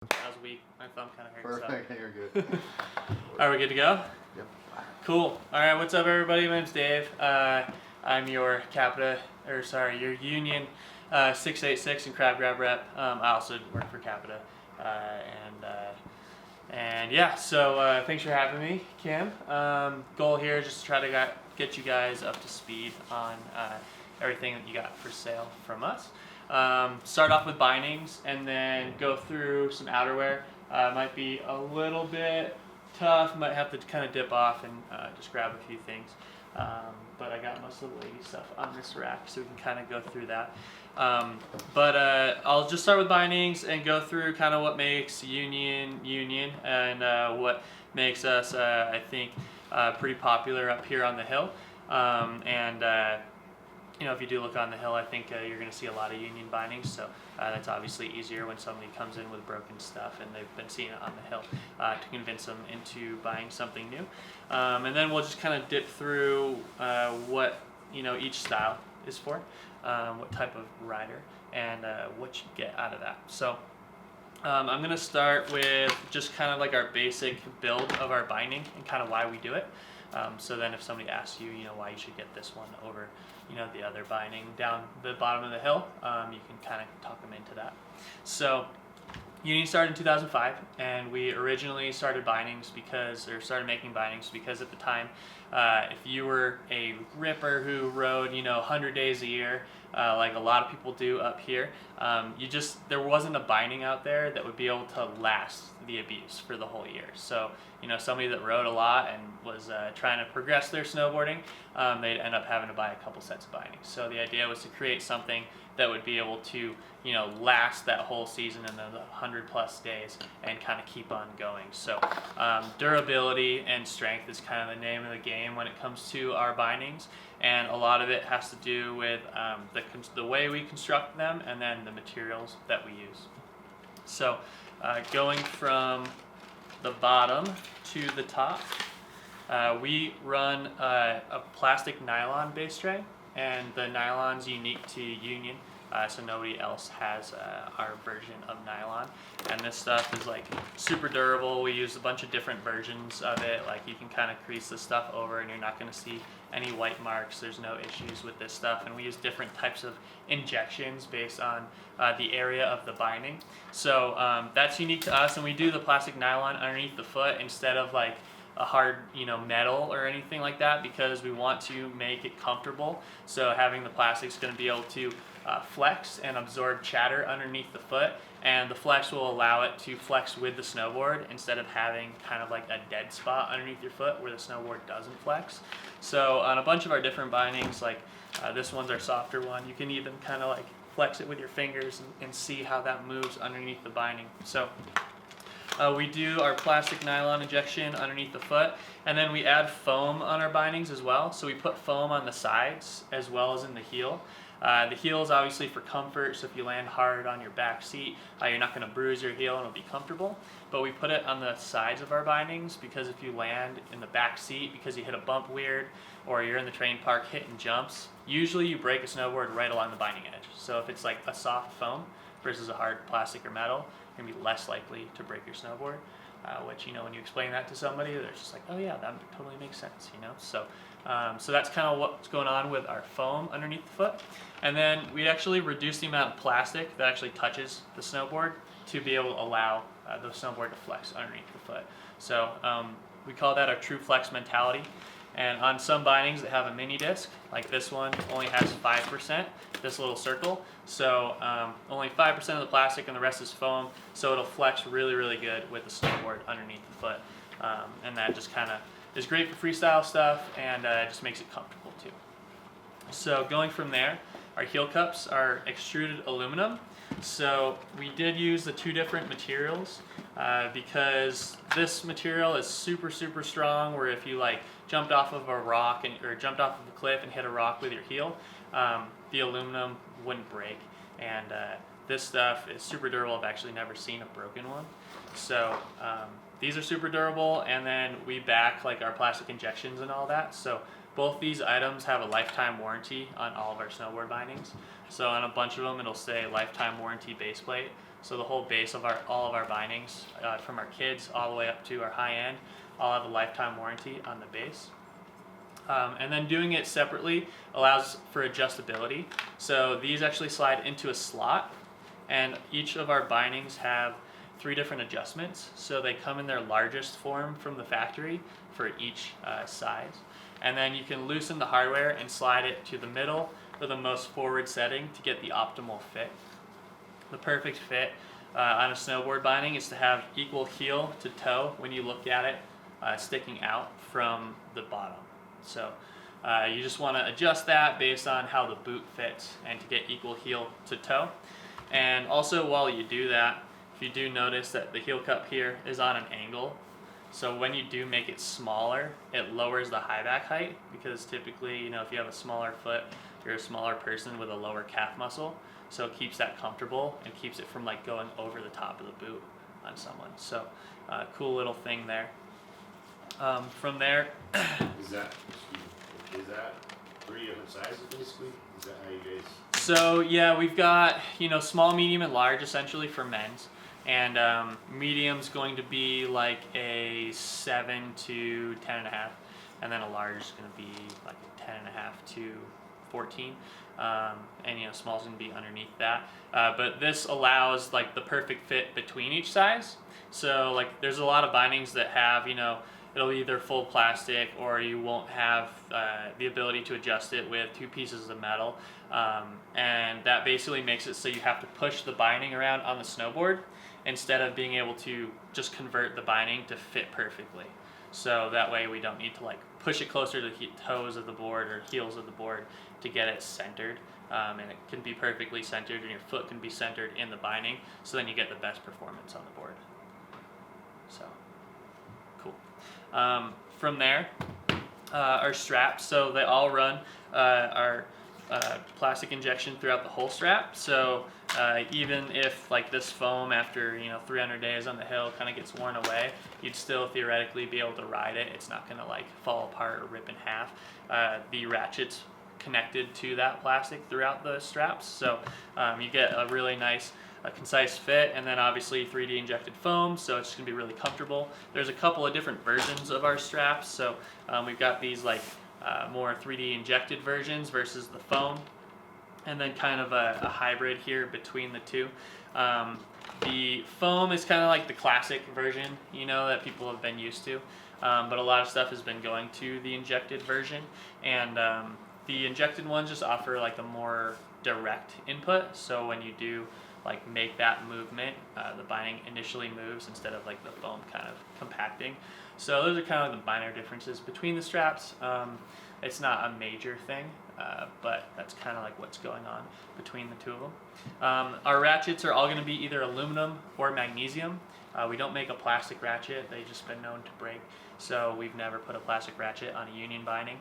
That was weak. My thumb kind of hurts. Perfect. So. You're good. Are we good to go? Yep. Cool. All right. What's up, everybody? My name's Dave. I'm your your Union 686 and Crab Grab rep. I also work for Capita, and yeah. So thanks for having me, Kim. Goal here is just to try to get you guys up to speed on everything that you got for sale from us. Start off with bindings and then go through some outerwear. Might be a little bit tough, might have to kind of dip off and just grab a few things. But I got most of the lady stuff on this rack, so we can kind of go through that. I'll just start with bindings and go through kind of what makes Union and what makes us, I think, pretty popular up here on the hill. If you do look on the hill, I think you're going to see a lot of Union bindings, so that's obviously easier when somebody comes in with broken stuff and they've been seeing it on the hill to convince them into buying something new. And then we'll just kind of dip through what each style is for, what type of rider, and what you get out of that. So I'm going to start with just kind of like our basic build of our binding and kind of why we do it. So then if somebody asks you, why you should get this one over, the other binding down the bottom of the hill, you can kind of talk them into that. So Union started in 2005, and we originally started making bindings because at the time, if you were a ripper who rode, 100 days a year, like a lot of people do up here, there wasn't a binding out there that would be able to last the abuse for the whole year. So, somebody that rode a lot and was trying to progress their snowboarding, they'd end up having to buy a couple sets of bindings. So the idea was to create something that would be able to, last that whole season and the 100+ days and kind of keep on going. So durability and strength is kind of the name of the game when it comes to our bindings, and a lot of it has to do with the way we construct them and then the materials that we use. So going from the bottom to the top, we run a plastic nylon base tray, and the nylon's unique to Union, so nobody else has our version of nylon. And this stuff is like super durable. We use a bunch of different versions of it. Like you can kind of crease this stuff over and you're not going to see any white marks. There's no issues with this stuff. And we use different types of injections based on the area of the binding. So that's unique to us. And we do the plastic nylon underneath the foot instead of like a hard metal or anything like that, because we want to make it comfortable. So having the plastic is going to be able to flex and absorb chatter underneath the foot, and the flex will allow it to flex with the snowboard instead of having kind of like a dead spot underneath your foot where the snowboard doesn't flex. So on a bunch of our different bindings, like this one's our softer one, you can even kind of like flex it with your fingers and see how that moves underneath the binding. So we do our plastic nylon injection underneath the foot, and then we add foam on our bindings as well. So we put foam on the sides as well as in the heel. The heel is obviously for comfort, so if you land hard on your back seat, you're not going to bruise your heel and it'll be comfortable. But we put it on the sides of our bindings because if you land in the back seat because you hit a bump weird, or you're in the train park hitting jumps, usually you break a snowboard right along the binding edge. So if it's like a soft foam versus a hard plastic or metal, you're going to be less likely to break your snowboard. Which, when you explain that to somebody, they're just like, oh yeah, that totally makes sense, So that's kind of what's going on with our foam underneath the foot. And then we actually reduce the amount of plastic that actually touches the snowboard to be able to allow the snowboard to flex underneath the foot. So we call that our true flex mentality. And on some bindings that have a mini disc, like this one only has 5%, this little circle. So only 5% of the plastic and the rest is foam, so it'll flex really, really good with the snowboard underneath the foot. And that just kind of is great for freestyle stuff, and just makes it comfortable too. So going from there, our heel cups are extruded aluminum. So we did use the two different materials because this material is super, super strong, where if you like jumped off of a rock or jumped off of a cliff and hit a rock with your heel, the aluminum wouldn't break. And this stuff is super durable. I've actually never seen a broken one. So these are super durable, and then we back like our plastic injections and all that. So both these items have a lifetime warranty on all of our snowboard bindings. So on a bunch of them, it'll say lifetime warranty base plate. So the whole base of all of our bindings, from our kids all the way up to our high end, all have a lifetime warranty on the base. And then doing it separately allows for adjustability. So these actually slide into a slot, and each of our bindings have 3 different adjustments. So they come in their largest form from the factory for each size. And then you can loosen the hardware and slide it to the middle or the most forward setting to get the optimal fit. The perfect fit on a snowboard binding is to have equal heel to toe when you look at it sticking out from the bottom. So you just want to adjust that based on how the boot fits and to get equal heel to toe. And also while you do that, if you do notice that the heel cup here is on an angle, so when you do make it smaller, it lowers the high back height, because typically, if you have a smaller foot, you're a smaller person with a lower calf muscle, so it keeps that comfortable and keeps it from like going over the top of the boot on someone. So cool little thing there. From there, Is that 3 different sizes basically? Is that how you guys? so yeah, we've got small, medium, and large essentially for men's, and medium's going to be like a 7 to 10.5, and then a large is going to be like a 10.5 to 14, and small's going to be underneath that. But this allows like the perfect fit between each size. So like there's a lot of bindings that have it'll be either full plastic, or you won't have the ability to adjust it with 2 pieces of metal, and that basically makes it so you have to push the binding around on the snowboard instead of being able to just convert the binding to fit perfectly. So that way we don't need to like push it closer to the toes of the board or heels of the board to get it centered, and it can be perfectly centered, and your foot can be centered in the binding, so then you get the best performance on the board. So cool. From there, our straps, so they all run our plastic injection throughout the whole strap. So even if like this foam after 300 days on the hill kind of gets worn away, you'd still theoretically be able to ride it. It's not going to like fall apart or rip in half. The ratchets connected to that plastic throughout the straps, so you get a really nice concise fit, and then obviously 3D injected foam, so it's going to be really comfortable. There's a couple of different versions of our straps, so we've got these like more 3D injected versions versus the foam, and then kind of a hybrid here between the two. The foam is kind of like the classic version, that people have been used to, but a lot of stuff has been going to the injected version, and the injected ones just offer like a more direct input, so when you do like make that movement, the binding initially moves instead of like the foam kind of compacting. So those are kind of the minor differences between the straps. It's not a major thing, but that's kind of like what's going on between the two of them. Our ratchets are all going to be either aluminum or magnesium. We don't make a plastic ratchet. They've just been known to break, so we've never put a plastic ratchet on a union binding.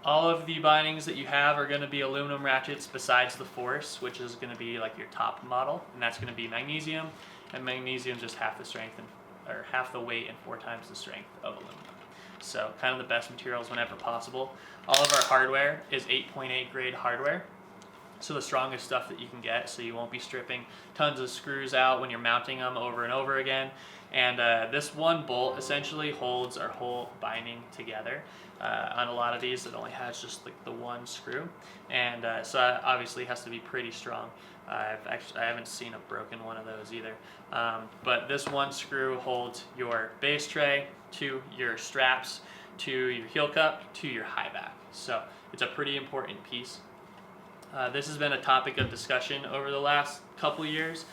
All of the bindings that you have are going to be aluminum ratchets besides the Force, which is going to be like your top model, and that's going to be magnesium, and magnesium is just half the strength or half the weight and 4 times the strength of aluminum. So kind of the best materials whenever possible. All of our hardware is 8.8 grade hardware, so the strongest stuff that you can get, so you won't be stripping tons of screws out when you're mounting them over and over again. And this one bolt essentially holds our whole binding together. On a lot of these, it only has just like the one screw, and so it obviously has to be pretty strong. I haven't seen a broken one of those either. But this one screw holds your base tray to your straps, to your heel cup, to your high back. So it's a pretty important piece. This has been a topic of discussion over the last couple years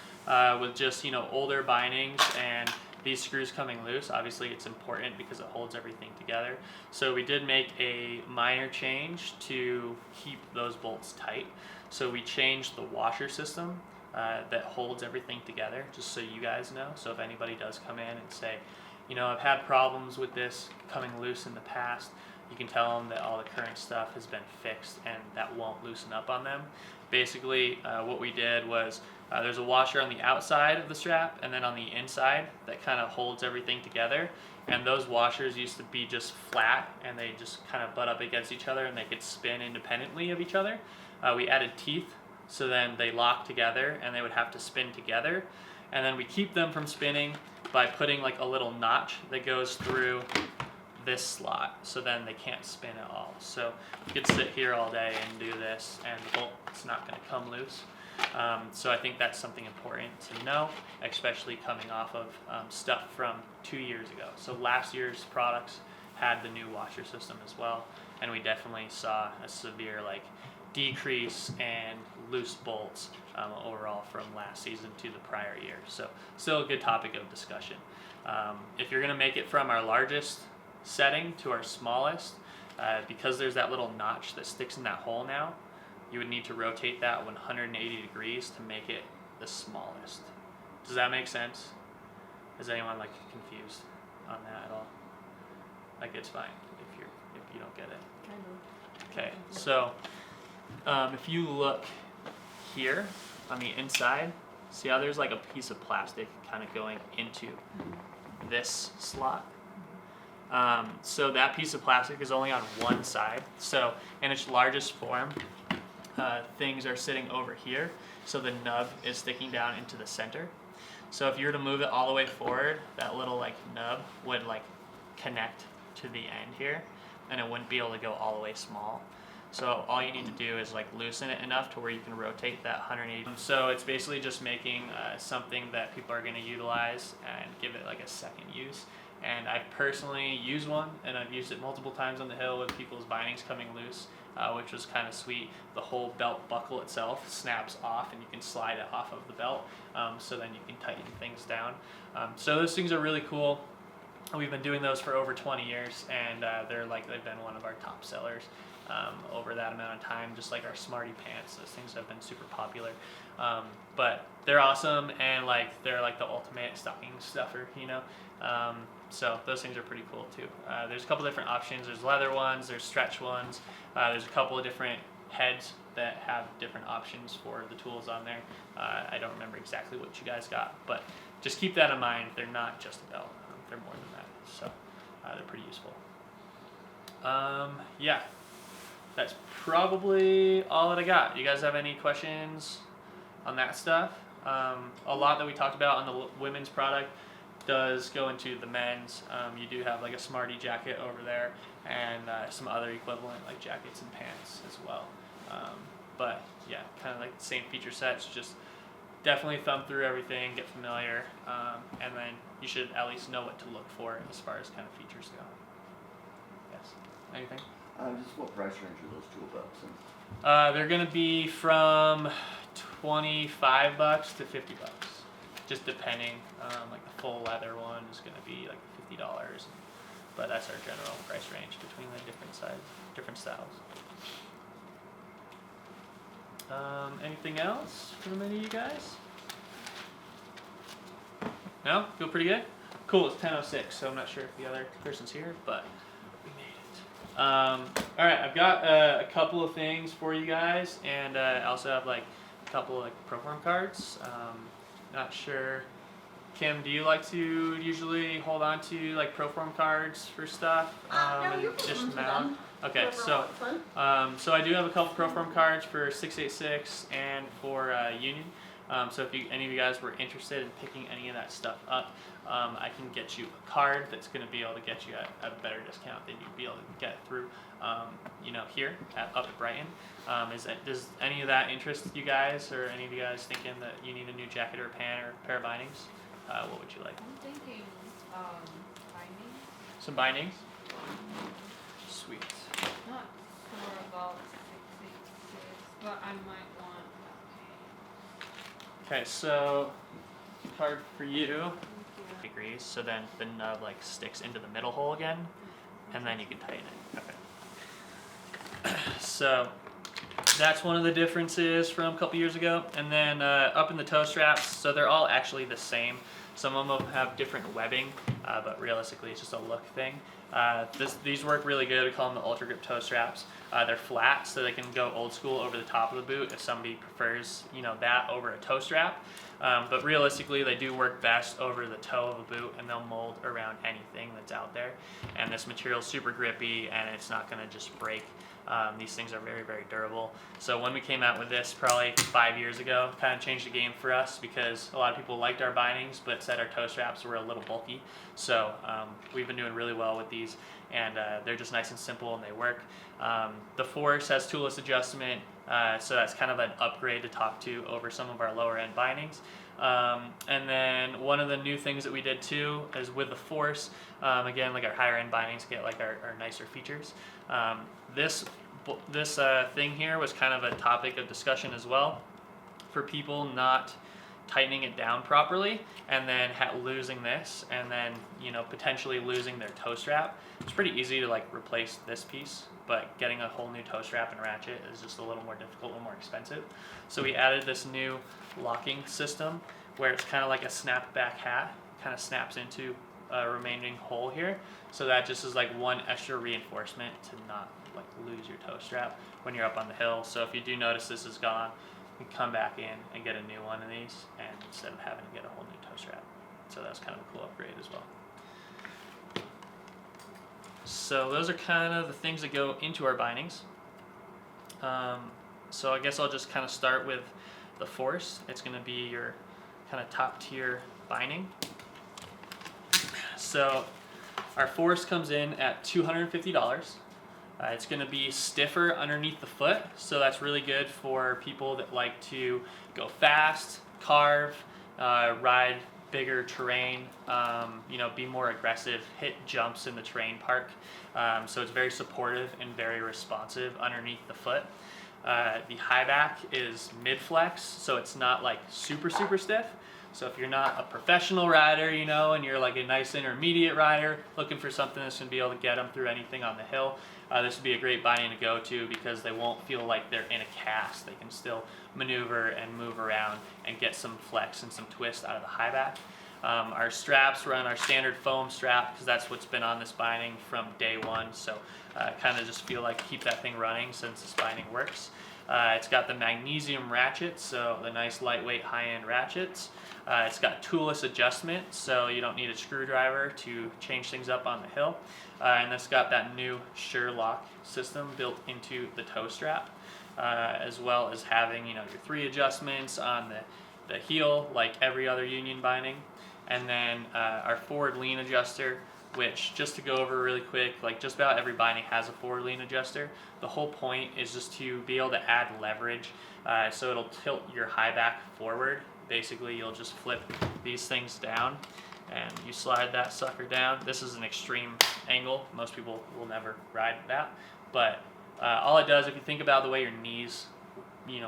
with just older bindings and these screws coming loose. Obviously it's important because it holds everything together. So we did make a minor change to keep those bolts tight. So we changed the washer system that holds everything together, just so you guys know. So if anybody does come in and say, I've had problems with this coming loose in the past, you can tell them that all the current stuff has been fixed and that won't loosen up on them. Basically, what we did was there's a washer on the outside of the strap and then on the inside that kind of holds everything together. And those washers used to be just flat, and they just kind of butt up against each other, and they could spin independently of each other. We added teeth So then they lock together and they would have to spin together. And then we keep them from spinning by putting like a little notch that goes through this slot, so then they can't spin at all. So you could sit here all day and do this and the bolt's not going to come loose. So I think that's something important to know, especially coming off of stuff from 2 years ago. So last year's products had the new washer system as well, and we definitely saw a severe like decrease and loose bolts overall from last season to the prior year. So still a good topic of discussion. If you're going to make it from our largest setting to our smallest, because there's that little notch that sticks in that hole now, you would need to rotate that 180 degrees to make it the smallest. Does that make sense? Is anyone like confused on that at all? Like it's fine if you don't get it. Kind of. Okay, so if you look here on the inside, see how there's like a piece of plastic kind of going into this slot? So that piece of plastic is only on one side. So in its largest form, things are sitting over here. So the nub is sticking down into the center. So if you were to move it all the way forward, that little like nub would like connect to the end here, and it wouldn't be able to go all the way small. So all you need to do is like loosen it enough to where you can rotate that 180. So it's basically just making something that people are going to utilize and give it like a second use. And I personally use one, and I've used it multiple times on the hill with people's bindings coming loose, which was kind of sweet. The whole belt buckle itself snaps off, and you can slide it off of the belt, so then you can tighten things down. So those things are really cool. We've been doing those for over 20 years, and they've been one of our top sellers over that amount of time, just like our Smarty pants. Those things have been super popular. But they're awesome, and like they're like the ultimate stocking stuffer, you know. So those things are pretty cool too. There's a couple different options. There's leather ones, there's stretch ones. There's a couple of different heads that have different options for the tools on there. I don't remember exactly what you guys got, but just keep that in mind. They're not just a belt. They're more than that. So they're pretty useful. Yeah, that's probably all that I got. You guys have any questions on that stuff? A lot that we talked about on the women's product does go into the men's. You do have like a Smarty jacket over there, and some other equivalent like jackets and pants as well. But yeah, kind of like the same feature sets, just definitely thumb through everything, get familiar, and then you should at least know what to look for as far as kind of features go. Yes. Anything? Just what price range are those tool belts in? They're gonna be from $25 to $50, just depending. Like the full leather one is gonna be like $50, but that's our general price range between the different styles. Anything else from any of you guys? No? Feel pretty good? Cool, it's 10:06, so I'm not sure if the other person's here, but we made it. Alright, I've got a couple of things for you guys, and I also have like a couple of like Proform cards. Not sure. Kim, do you like to usually hold on to like Proform cards for stuff? No, you're just welcome mount? them. Okay, Whatever so fun. so I do have a couple Proform cards for 686 and for Union. So if any of you guys were interested in picking any of that stuff up, I can get you a card that's going to be able to get you at a better discount than you'd be able to get through, here up at Brighton. Does any of that interest you guys, or any of you guys thinking that you need a new jacket or a pant or a pair of bindings? What would you like? I'm thinking binding. Some bindings? Sweet. Not sure about 686, but I might want Okay, so card for you. thank you. Degrees, so then the nub like sticks into the middle hole again, and then you can tighten it. Okay. So that's one of the differences from a couple years ago. And then up in the toe straps, so they're all actually the same. Some of them have different webbing but realistically it's just a look thing. These work really good. We call them the Ultra Grip toe straps. They're flat, so they can go old school over the top of the boot if somebody prefers, that over a toe strap. But realistically, they do work best over the toe of a boot, and they'll mold around anything that's out there. And this material is super grippy, and it's not going to just break. These things are very, very durable. So when we came out with this probably 5 years ago, kind of changed the game for us because a lot of people liked our bindings but said our toe straps were a little bulky. So we've been doing really well with these, and they're just nice and simple and they work. The Force has toolless adjustment, so that's kind of an upgrade to talk to over some of our lower end bindings. And then one of the new things that we did too is with the Force, again, like our higher end bindings get like our nicer features. This thing here was kind of a topic of discussion as well for people not tightening it down properly and then losing this and then potentially losing their toe strap. It's pretty easy to like replace this piece, but getting a whole new toe strap and ratchet is just a little more difficult and more expensive. So we added this new locking system where it's kind of like a snap-back hat, kind of snaps into a remaining hole here. So that just is like one extra reinforcement to not like lose your toe strap when you're up on the hill. So if you do notice this is gone, you can come back in and get a new one of these, and instead of having to get a whole new toe strap. So that's kind of a cool upgrade as well. So those are kind of the things that go into our bindings. So I guess I'll just kind of start with the Force. It's going to be your kind of top tier binding. So our Force comes in at $250. It's going to be stiffer underneath the foot, so that's really good for people that like to go fast, carve, ride bigger terrain, be more aggressive, hit jumps in the terrain park. So it's very supportive and very responsive underneath the foot. The high back is mid-flex, so it's not like super, super stiff. So if you're not a professional rider, and you're like a nice intermediate rider looking for something that's going to be able to get them through anything on the hill, this would be a great binding to go to because they won't feel like they're in a cast. They can still maneuver and move around and get some flex and some twist out of the high back. Our straps run our standard foam strap because that's what's been on this binding from day one. So kind of just feel like keep that thing running since this binding works. It's got the magnesium ratchets, so the nice lightweight high-end ratchets. It's got toolless adjustment, so you don't need a screwdriver to change things up on the hill. And it's got that new Sure-Lock system built into the toe strap, as well as having your 3 adjustments on the heel like every other Union binding. And then our forward lean adjuster, which just to go over really quick, like just about every binding has a forward lean adjuster. The whole point is just to be able to add leverage, so it'll tilt your high back forward. Basically, you'll just flip these things down and you slide that sucker down. This is an extreme angle. Most people will never ride that, but all it does, if you think about the way your knees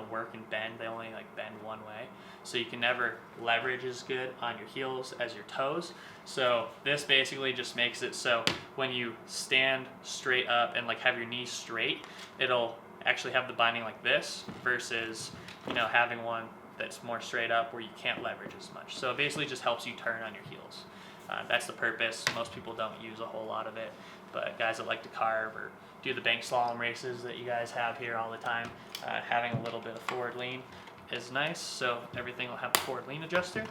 work and bend, they only like bend one way, so you can never leverage as good on your heels as your toes. So this basically just makes it so when you stand straight up and like have your knees straight, it'll actually have the binding like this versus having one that's more straight up where you can't leverage as much. So it basically just helps you turn on your heels. That's the purpose. Most people don't use a whole lot of it, but guys that like to carve or do the bank slalom races that you guys have here all the time, having a little bit of forward lean is nice. So everything will have a forward lean adjuster,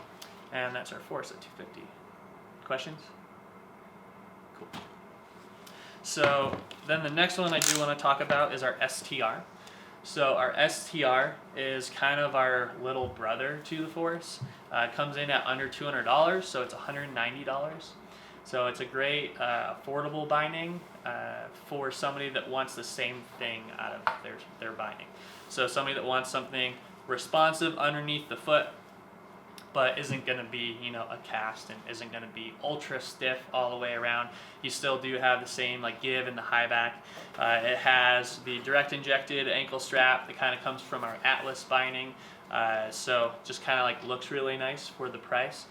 and that's our Force at 250. Questions? Cool. So then the next one I do want to talk about is our STR. So our STR is kind of our little brother to the Force. It comes in at under $200, so it's $190. So it's a great affordable binding for somebody that wants the same thing out of their binding. So somebody that wants something responsive underneath the foot, but isn't going to be a cast and isn't going to be ultra stiff all the way around. You still do have the same like give in the high back. It has the direct injected ankle strap that kind of comes from our Atlas binding, so just kind of like looks really nice for the price.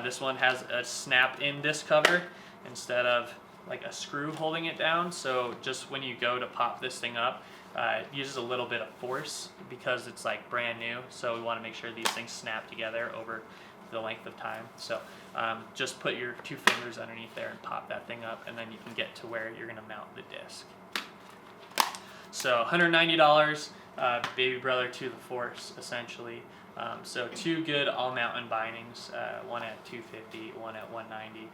This one has a snap-in disc cover instead of like a screw holding it down, so just when you go to pop this thing up, it uses a little bit of force because it's like brand new, so we want to make sure these things snap together over the length of time. So just put your 2 fingers underneath there and pop that thing up, and then you can get to where you're gonna mount the disc. So $190, baby brother to the Force, essentially. So 2 good all-mountain bindings, one at $250, one at $190.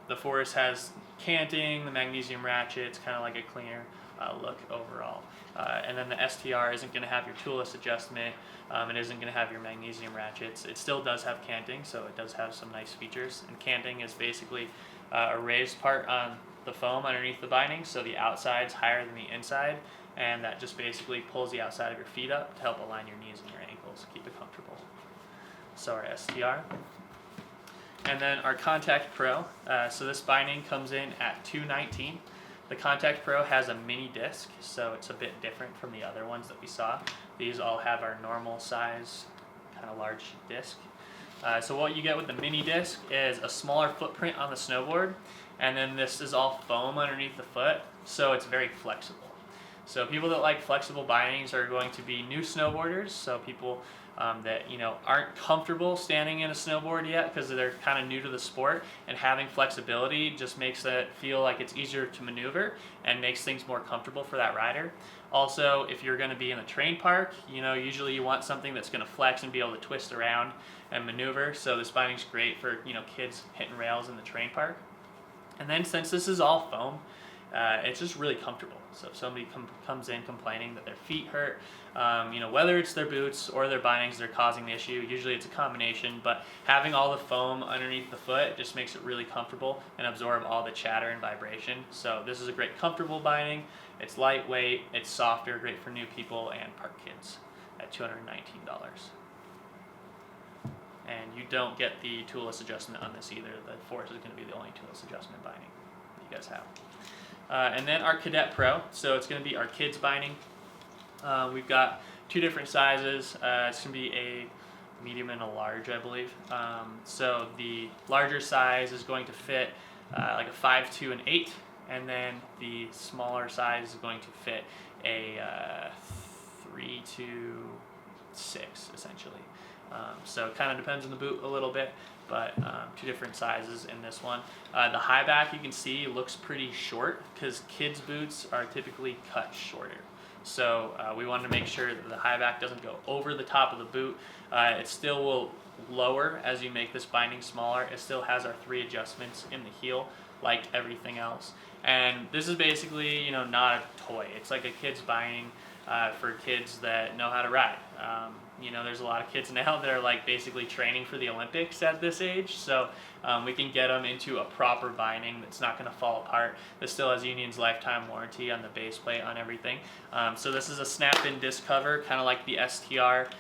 The Force has canting, the magnesium ratchets, kind of like a cleaner look overall. And then the STR isn't going to have your toolless adjustment. It isn't going to have your magnesium ratchets. It still does have canting, so it does have some nice features. And canting is basically a raised part on the foam underneath the binding, so the outside's higher than the inside, and that just basically pulls the outside of your feet up to help align your knees and your ankles, keep it comfortable. So our STR. And then our Contact Pro. So this binding comes in at $219. The Contact Pro has a mini disc, so it's a bit different from the other ones that we saw. These all have our normal size, kind of large disc. So what you get with the mini disc is a smaller footprint on the snowboard, and then this is all foam underneath the foot, so it's very flexible. So people that like flexible bindings are going to be new snowboarders, so people that aren't comfortable standing in a snowboard yet because they're kind of new to the sport, and having flexibility just makes it feel like it's easier to maneuver and makes things more comfortable for that rider. Also, if you're going to be in a train park, usually you want something that's going to flex and be able to twist around and maneuver, so this binding's great for kids hitting rails in the train park. And then since this is all foam, it's just really comfortable. So if somebody comes in complaining that their feet hurt, whether it's their boots or their bindings that are causing the issue, usually it's a combination, but having all the foam underneath the foot just makes it really comfortable and absorb all the chatter and vibration. So this is a great comfortable binding. It's lightweight, it's softer, great for new people and park kids at $219. And you don't get the toolless adjustment on this either. The Force is going to be the only toolless adjustment binding that you guys have. And then our Cadet Pro, so it's going to be our kids binding. We've got 2 different sizes. It's going to be a medium and a large, I believe. So the larger size is going to fit like a 5'2" and 8, and then the smaller size is going to fit a 3'2", 6, essentially. So it kind of depends on the boot a little bit, but 2 different sizes in this one. The high back, you can see, looks pretty short because kids' boots are typically cut shorter. So we wanted to make sure that the high back doesn't go over the top of the boot. It still will lower as you make this binding smaller. It still has our 3 adjustments in the heel like everything else. And this is basically, not a toy. It's like a kid's binding for kids that know how to ride. There's a lot of kids now that are like basically training for the Olympics at this age, so we can get them into a proper binding that's not going to fall apart. This still has Union's lifetime warranty on the base plate on everything. So this is a snap-in disc cover, kind of like the STR,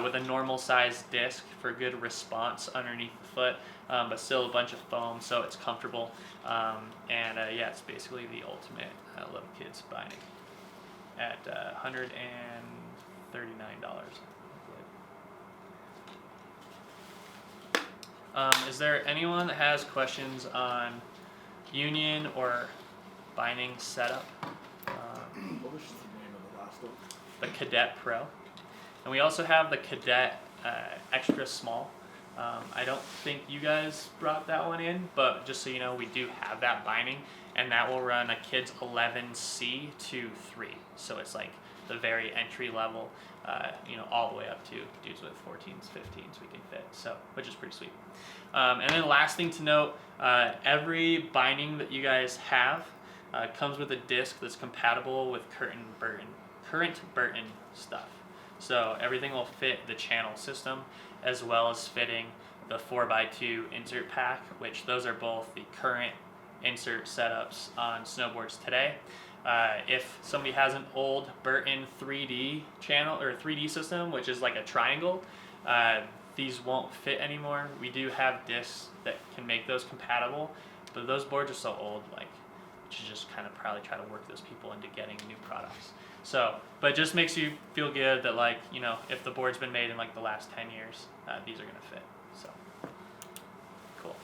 with a normal size disc for good response underneath the foot, but still a bunch of foam, so it's comfortable. It's basically the ultimate little kids binding at $139. Is there anyone that has questions on Union or binding setup? What was the name of the last one? The Cadet Pro. And we also have the Cadet Extra Small. I don't think you guys brought that one in, but just so you know, we do have that binding, and that will run a kid's 11C to 3. So it's like the very entry level, all the way up to dudes with 14s, 15s we can fit, so which is pretty sweet. And then last thing to note, every binding that you guys have comes with a disc that's compatible with current Burton stuff. So everything will fit the channel system, as well as fitting the 4x2 insert pack, which those are both the current insert setups on snowboards today. If somebody has an old Burton 3D channel or 3D system, which is like a triangle, these won't fit anymore. We do have discs that can make those compatible, but those boards are so old, like, you should just kind of probably try to work those people into getting new products. So, but it just makes you feel good that, like, if the board's been made in like the last 10 years, these are gonna fit. So, cool.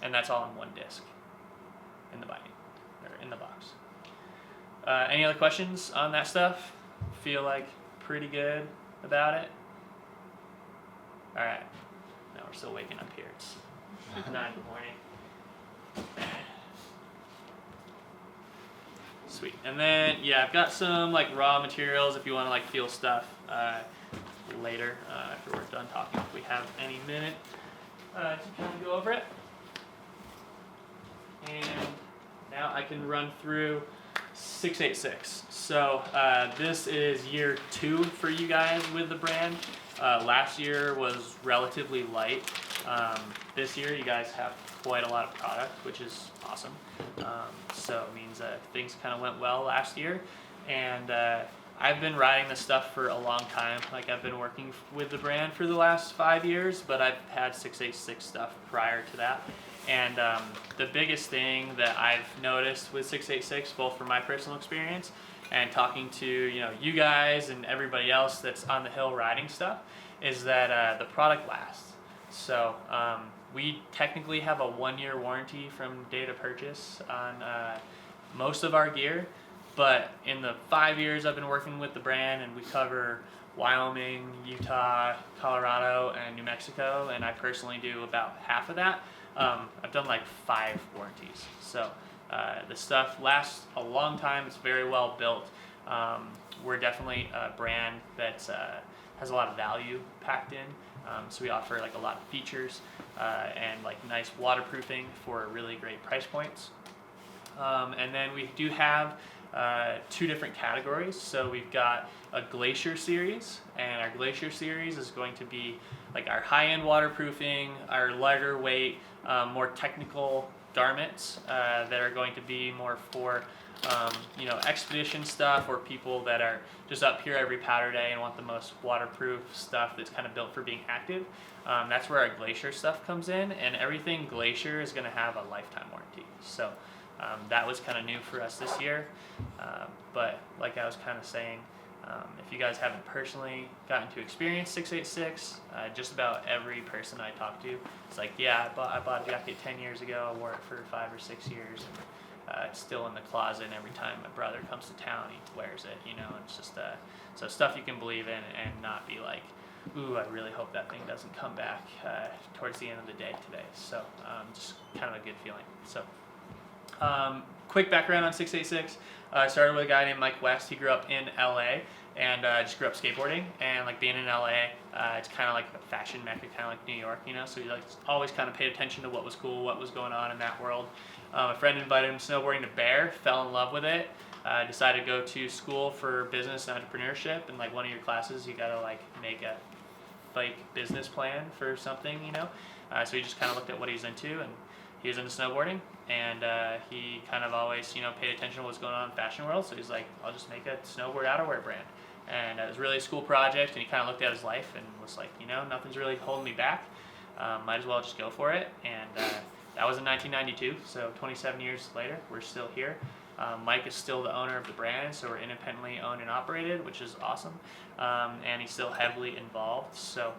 And that's all in one disc in the binding, or in the box. Any other questions on that stuff? Feel like pretty good about it? All right. No, we're still waking up here. It's 9 in the morning. Sweet. And then, yeah, I've got some like raw materials if you want to like feel stuff later after we're done talking, if we have any minute to kind of go over it. And now I can run through 686. So this is year 2 for you guys with the brand. Last year was relatively light. This year you guys have quite a lot of product, which is awesome. So it means that things kind of went well last year. And I've been riding this stuff for a long time. Like I've been working with the brand for the last 5 years, but I've had 686 stuff prior to that. And the biggest thing that I've noticed with 686, both from my personal experience and talking to you guys and everybody else that's on the hill riding stuff, is that the product lasts. So we technically have a 1-year warranty from date of purchase on most of our gear, but in the 5 years I've been working with the brand, and we cover Wyoming, Utah, Colorado, and New Mexico, and I personally do about half of that. I've done like 5 warranties. So the stuff lasts a long time. It's very well built. We're definitely a brand that has a lot of value packed in. So we offer like a lot of features and like nice waterproofing for really great price points. And then we do have 2 different categories. So we've got a Glacier series, and our Glacier series is going to be like our high-end waterproofing, our lighter weight, more technical garments that are going to be more for expedition stuff, or people that are just up here every powder day and want the most waterproof stuff that's kind of built for being active. That's where our Glacier stuff comes in, and everything Glacier is going to have a lifetime warranty. So that was kind of new for us this year. But like I was kind of saying, if you guys haven't personally gotten to experience 686, just about every person I talk to, it's like, yeah, I bought a jacket 10 years ago, I wore it for 5 or 6 years, and it's still in the closet, and every time my brother comes to town, he wears it, and it's just, so stuff you can believe in and not be like, ooh, I really hope that thing doesn't come back towards the end of the day today. So just kind of a good feeling. So quick background on 686. I started with a guy named Mike West. He grew up in LA and just grew up skateboarding, and like being in LA, it's kind of like a fashion mecca, kind of like New York, so he like always kind of paid attention to what was cool, what was going on in that world. A friend invited him snowboarding to Bear, fell in love with it, decided to go to school for business and entrepreneurship, and like one of your classes you gotta like make a fake business plan for something, so he just kind of looked at what he's into, and he was into snowboarding, and he kind of always, paid attention to what was going on in the fashion world, so he's like, I'll just make a snowboard outerwear brand. And it was really a school project, and he kind of looked at his life and was like, nothing's really holding me back. Might as well just go for it. And that was in 1992, so 27 years later, we're still here. Mike is still the owner of the brand, so we're independently owned and operated, which is awesome. And he's still heavily involved. So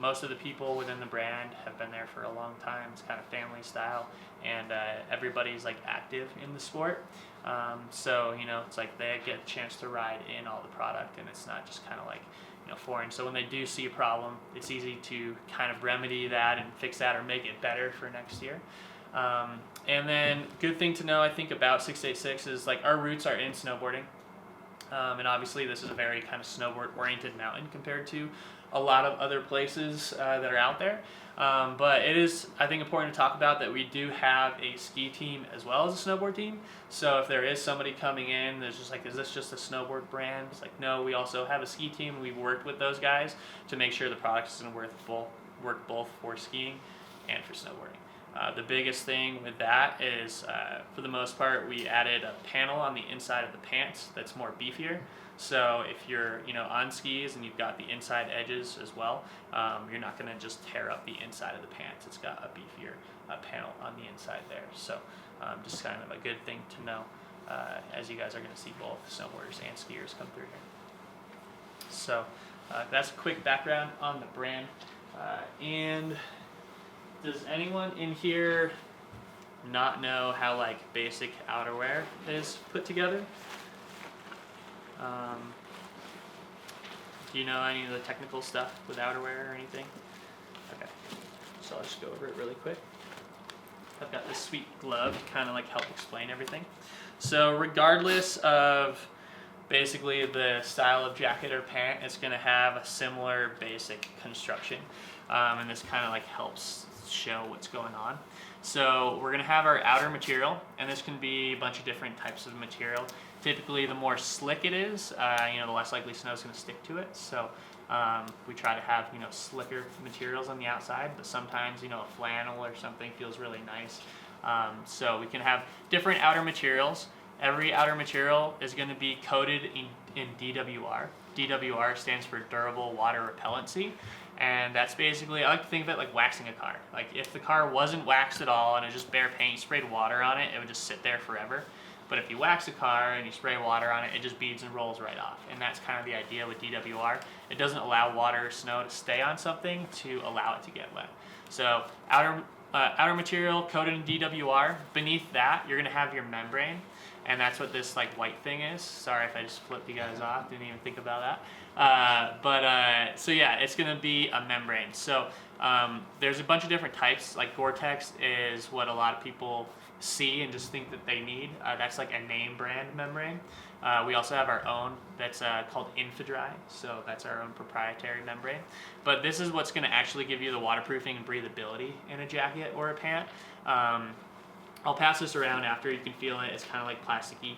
most of the people within the brand have been there for a long time. It's kind of family style, and everybody's like active in the sport. So it's like they get a chance to ride in all the product, and it's not just kind of like foreign. So when they do see a problem, it's easy to kind of remedy that and fix that or make it better for next year. And then good thing to know, I think, about 686 is like our roots are in snowboarding. And obviously this is a very kind of snowboard oriented mountain compared to a lot of other places that are out there. But it is, I think, important to talk about that we do have a ski team as well as a snowboard team. So if there is somebody coming in that's just like, is this just a snowboard brand? It's like, no, we also have a ski team. We've worked with those guys to make sure the product is going to work both for skiing and for snowboarding. The biggest thing with that is, for the most part, we added a panel on the inside of the pants that's more beefier. So if you're, on skis and you've got the inside edges as well, you're not going to just tear up the inside of the pants. It's got a beefier panel on the inside there. So just kind of a good thing to know as you guys are going to see both snowboarders and skiers come through here. So that's a quick background on the brand. And does anyone in here not know how like basic outerwear is put together? Do you know any of the technical stuff with outerwear or anything? Okay. so I'll just go over it really quick. I've got this sweet glove to kind of like help explain everything. So regardless of basically the style of jacket or pant, it's going to have a similar basic construction, and this kind of like helps show what's going on. So we're going to have our outer material, and this can be a bunch of different types of material. Typically, the more slick it is, the less likely snow is going to stick to it. So we try to have slicker materials on the outside, but sometimes a flannel or something feels really nice. So we can have different outer materials. Every outer material is going to be coated in DWR. DWR stands for durable water repellency, and that's basically, I like to think of it like waxing a car. Like if the car wasn't waxed at all and it was just bare paint, you sprayed water on it, it would just sit there forever. But if you wax a car and you spray water on it, it just beads and rolls right off. And that's kind of the idea with DWR. It doesn't allow water or snow to stay on something to allow it to get wet. So outer material coated in DWR. Beneath that, you're going to have your membrane. And that's what this like white thing is. Sorry if I just flipped you guys off. Didn't even think about that. So yeah, it's going to be a membrane. So there's a bunch of different types. Like Gore-Tex is what a lot of people see and just think that they need. That's like a name brand membrane. We also have our own that's called Infidry, so that's our own proprietary membrane. But this is what's going to actually give you the waterproofing and breathability in a jacket or a pant. I'll pass this around after, you can feel it, it's kind of like plasticky.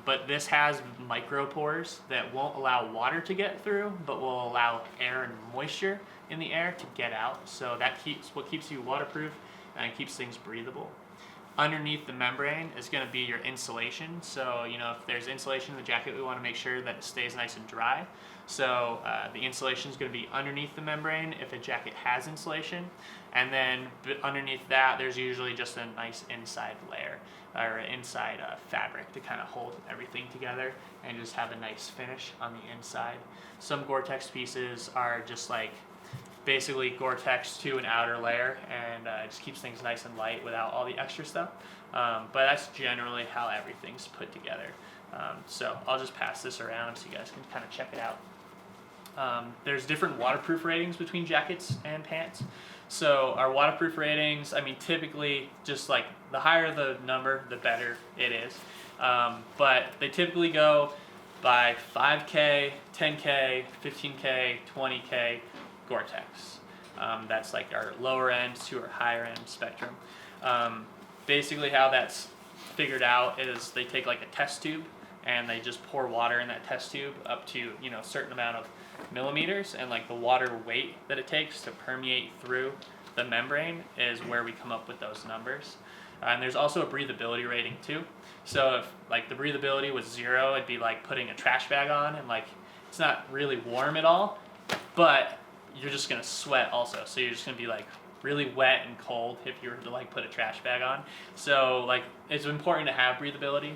But this has micropores that won't allow water to get through, but will allow air and moisture in the air to get out. So that keeps you waterproof and keeps things breathable. Underneath the membrane is going to be your insulation. So, if there's insulation in the jacket, we want to make sure that it stays nice and dry. So the insulation is going to be underneath the membrane if a jacket has insulation. And then underneath that, there's usually just a nice inside layer or inside fabric to kind of hold everything together and just have a nice finish on the inside. Some Gore-Tex pieces are just like basically Gore-Tex to an outer layer, and it just keeps things nice and light without all the extra stuff. But that's generally how everything's put together. So I'll just pass this around so you guys can kind of check it out. There's different waterproof ratings between jackets and pants. So our waterproof ratings, typically just like the higher the number, the better it is. But they typically go by 5K, 10K, 15K, 20K Gore-Tex. That's like our lower end to our higher end spectrum. Basically how that's figured out is they take like a test tube and they just pour water in that test tube up to a certain amount of millimeters, and like the water weight that it takes to permeate through the membrane is where we come up with those numbers. And there's also a breathability rating too. So if like the breathability was 0, it'd be like putting a trash bag on, and like it's not really warm at all, but you're just gonna sweat also. So you're just gonna be like really wet and cold if you were to like put a trash bag on. So like it's important to have breathability.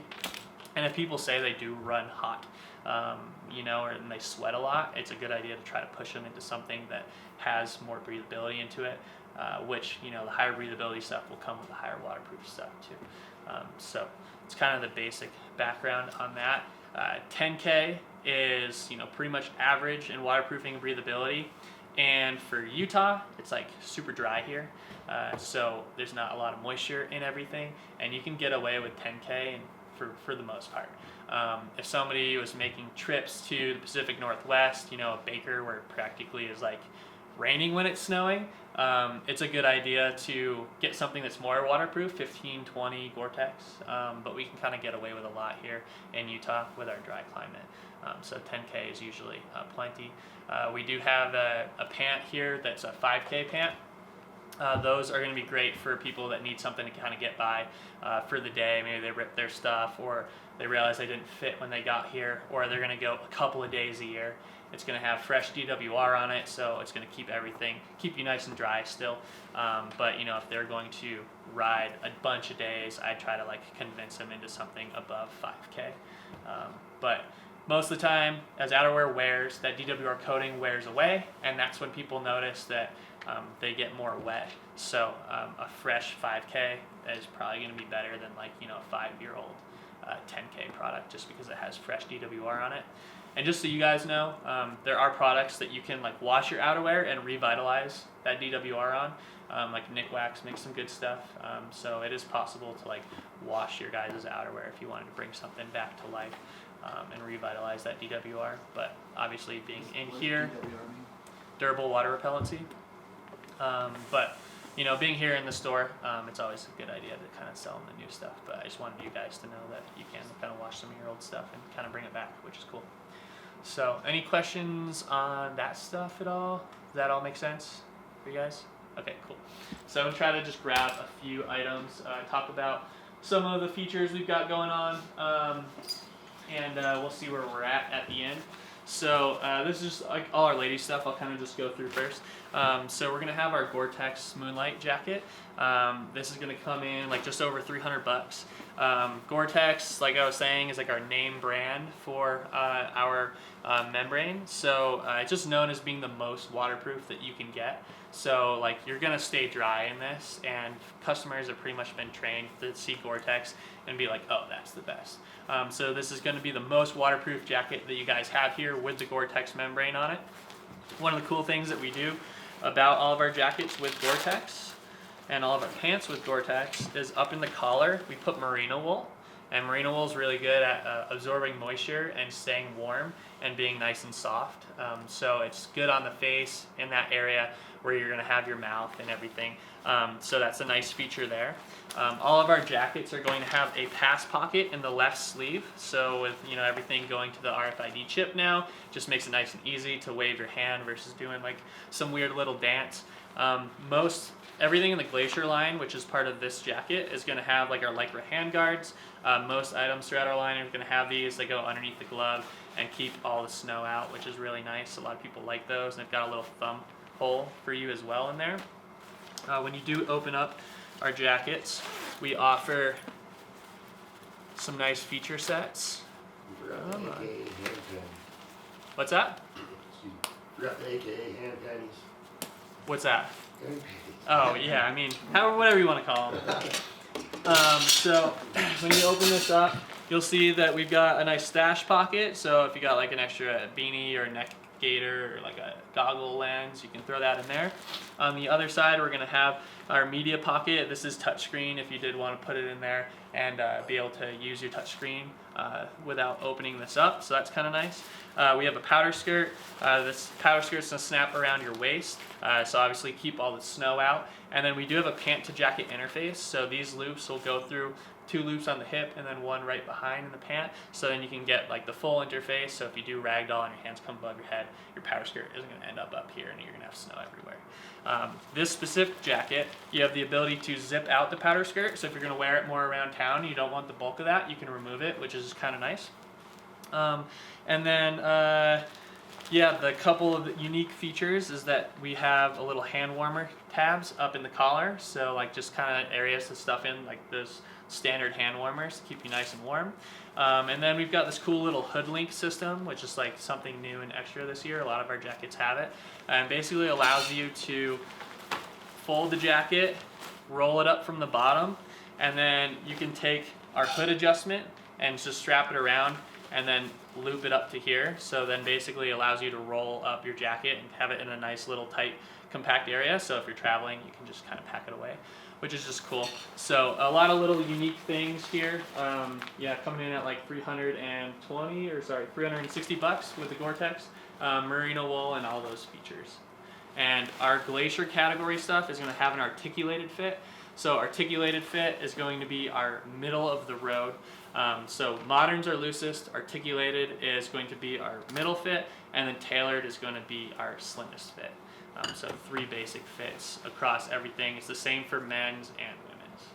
And if people say they do run hot, and they sweat a lot, it's a good idea to try to push them into something that has more breathability into it, which, the higher breathability stuff will come with the higher waterproof stuff too. So it's kind of the basic background on that. 10K is, pretty much average in waterproofing and breathability. And for Utah, it's like super dry here. So there's not a lot of moisture in everything, and you can get away with 10K for the most part. If somebody was making trips to the Pacific Northwest, Baker, where it practically is like raining when it's snowing, it's a good idea to get something that's more waterproof, 15, 20 Gore-Tex, but we can kind of get away with a lot here in Utah with our dry climate. So 10K is usually plenty. We do have a pant here that's a 5K pant. Those are going to be great for people that need something to kind of get by for the day. Maybe they ripped their stuff, or they realize they didn't fit when they got here, or they're going to go a couple of days a year. It's going to have fresh DWR on it, so it's going to keep you nice and dry still. But if they're going to ride a bunch of days, I try to like convince them into something above 5K. But most of the time, as outerwear wears, that DWR coating wears away, and that's when people notice that they get more wet. So a fresh 5K is probably going to be better than like a 5-year-old 10K product, just because it has fresh DWR on it. And just so you guys know, there are products that you can like wash your outerwear and revitalize that DWR on. Like Nick Wax makes some good stuff. So it is possible to like wash your guys' outerwear if you wanted to bring something back to life and revitalize that DWR. But obviously being in here, durable water repellency. But you know, being here in the store, it's always a good idea to kind of sell them the new stuff. But I just wanted you guys to know that you can kind of wash some of your old stuff and kind of bring it back, which is cool. So, any questions on that stuff at all? Does that all make sense for you guys? Okay, cool. So, I'm going to try to just grab a few items, talk about some of the features we've got going on, and we'll see where we're at the end. So, this is just like all our ladies stuff. I'll kind of just go through first. So, we're going to have our Gore-Tex Moonlight jacket. This is going to come in like just over $300. Gore-Tex, like I was saying, is like our name brand for our membrane. So it's just known as being the most waterproof that you can get. So like you're gonna stay dry in this, and customers have pretty much been trained to see Gore-Tex and be like, oh, that's the best. So this is gonna be the most waterproof jacket that you guys have here with the Gore-Tex membrane on it. One of the cool things that we do about all of our jackets with Gore-Tex and all of our pants with Gore-Tex is up in the collar we put merino wool, and merino wool is really good at absorbing moisture and staying warm and being nice and soft. So it's good on the face in that area where you're going to have your mouth and everything. So that's a nice feature there. All of our jackets are going to have a pass pocket in the left sleeve. So with everything going to the RFID chip now, just makes it nice and easy to wave your hand versus doing like some weird little dance. Everything in the Glacier line, which is part of this jacket, is going to have like our Lycra hand guards. Most items throughout our line are going to have these. They go underneath the glove and keep all the snow out, which is really nice. A lot of people like those, and they've got a little thumb hole for you as well in there. When you do open up our jackets, we offer some nice feature sets. Forgot the AKA hand panties. What's that? Excuse me. Forgot the AKA hand panties. What's that? Hand panties. Oh yeah, I mean, whatever you want to call them. So when you open this up, you'll see that we've got a nice stash pocket. So if you got like an extra beanie or neck gaiter or like a goggle lens, you can throw that in there. On the other side, we're going to have our media pocket. This is touchscreen if you did want to put it in there and be able to use your touchscreen without opening this up. So that's kind of nice. We have a powder skirt. This powder skirt is going to snap around your waist. So obviously keep all the snow out. And then we do have a pant to jacket interface. So these loops will go through 2 loops on the hip and then 1 right behind in the pant. So then you can get like the full interface. So if you do ragdoll and your hands come above your head, your powder skirt isn't going to end up here and you're going to have snow everywhere. This specific jacket, you have the ability to zip out the powder skirt. So if you're going to wear it more around town and you don't want the bulk of that, you can remove it, which is kind of nice. And then the couple of unique features is that we have a little hand warmer tabs up in the collar. So like just kind of areas to stuff in like those standard hand warmers to keep you nice and warm. And then we've got this cool little hood link system, which is like something new and extra this year. A lot of our jackets have it. And basically allows you to fold the jacket, roll it up from the bottom, and then you can take our hood adjustment and just strap it around and then loop it up to here. So then basically allows you to roll up your jacket and have it in a nice little tight compact area. So if you're traveling, you can just kind of pack it away, which is just cool. So a lot of little unique things here. Coming in at like $360 with the Gore-Tex, merino wool, and all those features. And our Glacier category stuff is going to have an articulated fit. So articulated fit is going to be our middle of the road. So Modern's our loosest, articulated is going to be our middle fit, and then tailored is going to be our slimmest fit. So 3 basic fits across everything. It's the same for men's and women's.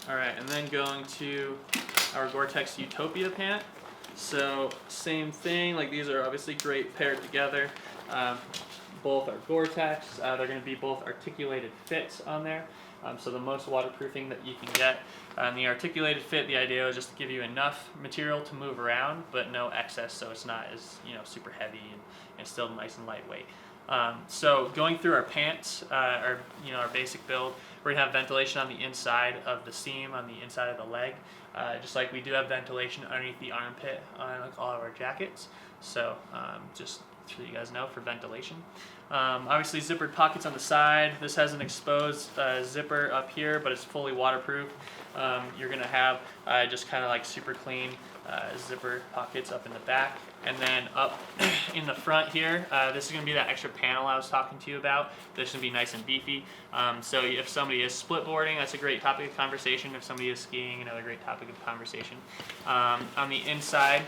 All right, and then going to our Gore-Tex Utopia pant. So same thing, like these are obviously great paired together. Both are Gore-Tex. They're going to be both articulated fits on there. So the most waterproofing that you can get. On the articulated fit, the idea is just to give you enough material to move around, but no excess, so it's not as super heavy and still nice and lightweight. So going through our pants, our basic build, we're gonna have ventilation on the inside of the seam, on the inside of the leg, just like we do have ventilation underneath the armpit on all of our jackets. So just so you guys know, for ventilation. Obviously zippered pockets on the side. This has an exposed zipper up here, but it's fully waterproof. You're gonna have just kind of like super clean zipper pockets up in the back. And then up in the front here, this is going to be that extra panel I was talking to you about. This should be nice and beefy. So if somebody is split boarding, that's a great topic of conversation. If somebody is skiing, another great topic of conversation. On the inside,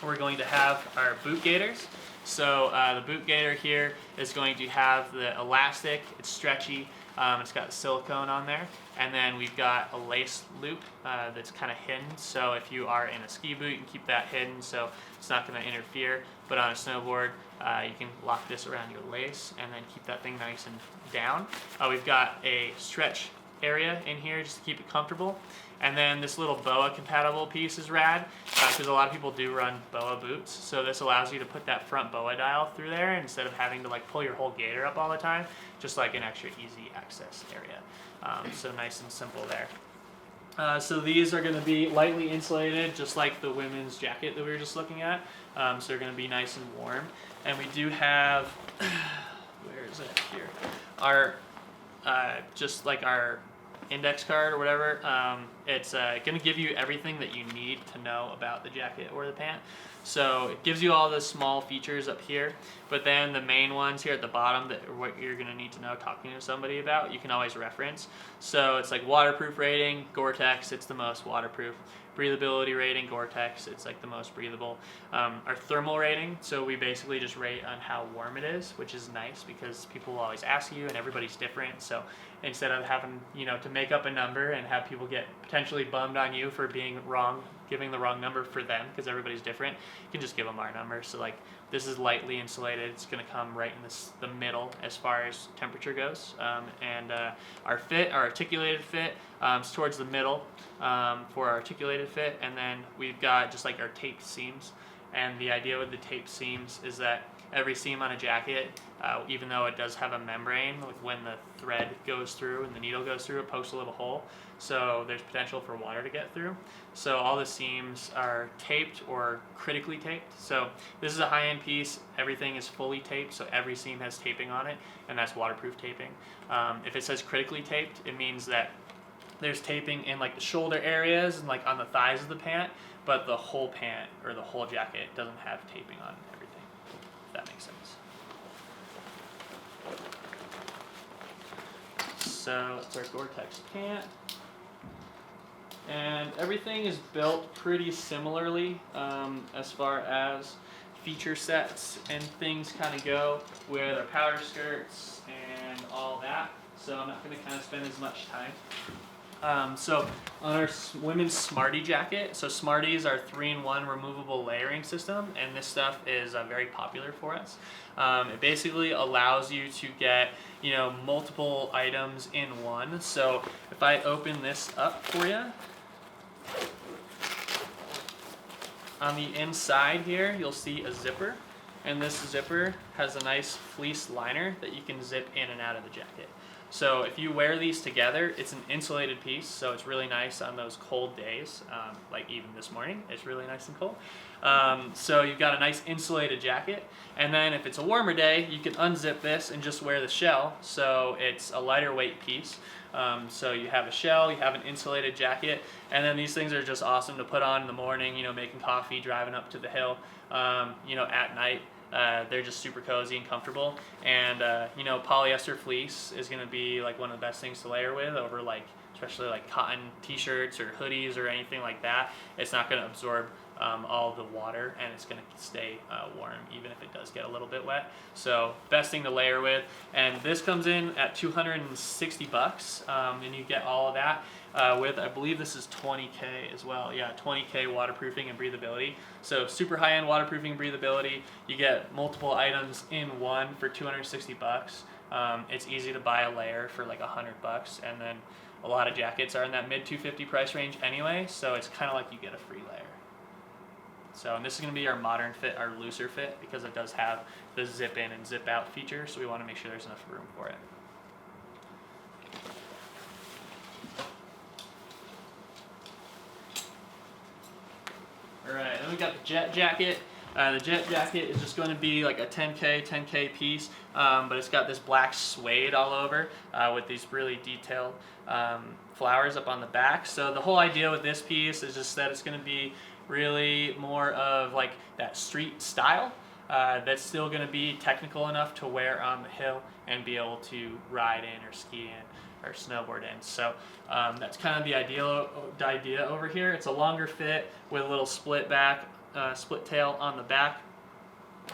we're going to have our boot gaiters. So the boot gaiter here is going to have the elastic. It's stretchy. It's got silicone on there. And then we've got a lace loop that's kind of hidden. So if you are in a ski boot, you can keep that hidden so it's not going to interfere. But on a snowboard, you can lock this around your lace and then keep that thing nice and down. We've got a stretch area in here just to keep it comfortable. And then this little BOA compatible piece is rad because a lot of people do run BOA boots. So this allows you to put that front BOA dial through there instead of having to like pull your whole gaiter up all the time, just like an extra easy access area. So nice and simple there. So these are going to be lightly insulated, just like the women's jacket that we were just looking at. So they're going to be nice and warm. And we do have, where is it here? Our, just like our index card or whatever, it's going to give you everything that you need to know about the jacket or the pant. So it gives you all the small features up here, but then the main ones here at the bottom that are what you're going to need to know talking to somebody about, you can always reference. So it's like waterproof rating, Gore-Tex, it's the most waterproof. Breathability rating, Gore-Tex, it's like the most breathable. Our thermal rating, so we basically just rate on how warm it is, which is nice because people will always ask you and everybody's different. So instead of having, to make up a number and have people get potentially bummed on you for being wrong, giving the wrong number for them because everybody's different, you can just give them our number. So like this is lightly insulated. It's going to come right in the middle as far as temperature goes. And our fit, our articulated fit, is towards the middle for our articulated fit. And then we've got just like our taped seams. And the idea with the taped seams is that every seam on a jacket, even though it does have a membrane, like when the thread goes through and the needle goes through, it pokes a little hole. So there's potential for water to get through. So all the seams are taped or critically taped. So this is a high-end piece. Everything is fully taped, so every seam has taping on it, and that's waterproof taping. If it says critically taped, it means that there's taping in like the shoulder areas and like on the thighs of the pant, but the whole pant or the whole jacket doesn't have taping on everything, if that makes sense. So it's our Gore-Tex pant. And everything is built pretty similarly as far as feature sets and things kind of go with our powder skirts and all that. So I'm not going to kind of spend as much time. So on our women's Smarty jacket, so Smarties are 3-in-1 removable layering system, and this stuff is very popular for us. It basically allows you to get multiple items in one. So if I open this up for you, on the inside here you'll see a zipper, and this zipper has a nice fleece liner that you can zip in and out of the jacket. So if you wear these together, it's an insulated piece, so it's really nice on those cold days, like even this morning, it's really nice and cold. So you've got a nice insulated jacket, and then if it's a warmer day, you can unzip this and just wear the shell, so it's a lighter weight piece. So you have a shell, you have an insulated jacket, and then these things are just awesome to put on in the morning, making coffee, driving up to the hill, at night. They're just super cozy and comfortable, and polyester fleece is going to be like one of the best things to layer with over especially like cotton t-shirts or hoodies or anything like that. It's not going to absorb all the water, and it's going to stay warm even if it does get a little bit wet. So best thing to layer with, and this comes in at $260, and you get all of that with, I believe this is 20K as well. Yeah, 20K waterproofing and breathability. So super high-end waterproofing and breathability. You get multiple items in one for $260. It's easy to buy a layer for like $100, and then a lot of jackets are in that mid 250 price range anyway, so it's kind of like you get a free layer. So, and this is going to be our modern fit, our looser fit, because it does have the zip in and zip out feature, so we want to make sure there's enough room for it. Alright, then we got the jet jacket. The jet jacket is just going to be like a 10K piece, but it's got this black suede all over with these really detailed flowers up on the back. So the whole idea with this piece is just that it's going to be really more of like that street style that's still going to be technical enough to wear on the hill and be able to ride in or ski in or snowboard in. So that's kind of the idea over here. It's a longer fit with a little split tail on the back.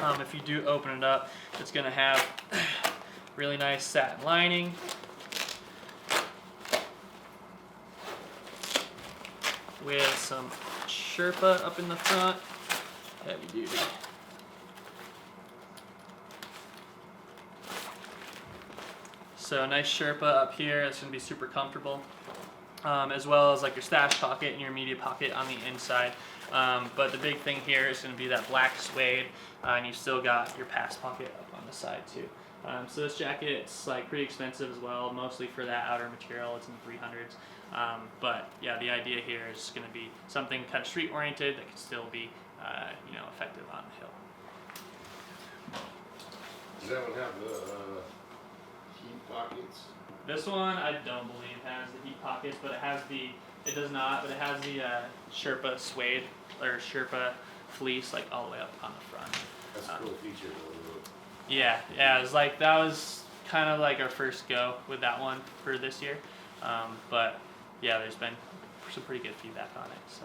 If you do open it up, it's going to have really nice satin lining. With some Sherpa up in the front, heavy duty. So nice Sherpa up here, it's going to be super comfortable. As well as like your stash pocket and your media pocket on the inside. But the big thing here is going to be that black suede, and you've still got your pass pocket up on the side too. So this jacket, it's like pretty expensive as well, mostly for that outer material. It's in the 300s. But yeah, the idea here is going to be something kind of street oriented that can still be, effective on the hill. Does that one have the heat pockets? This one I don't believe has the heat pockets, but it does not, but it has the Sherpa suede or Sherpa fleece like all the way up on the front. That's a cool feature. Yeah, it was like, that was kind of like our first go with that one for this year. But yeah, there's been some pretty good feedback on it, so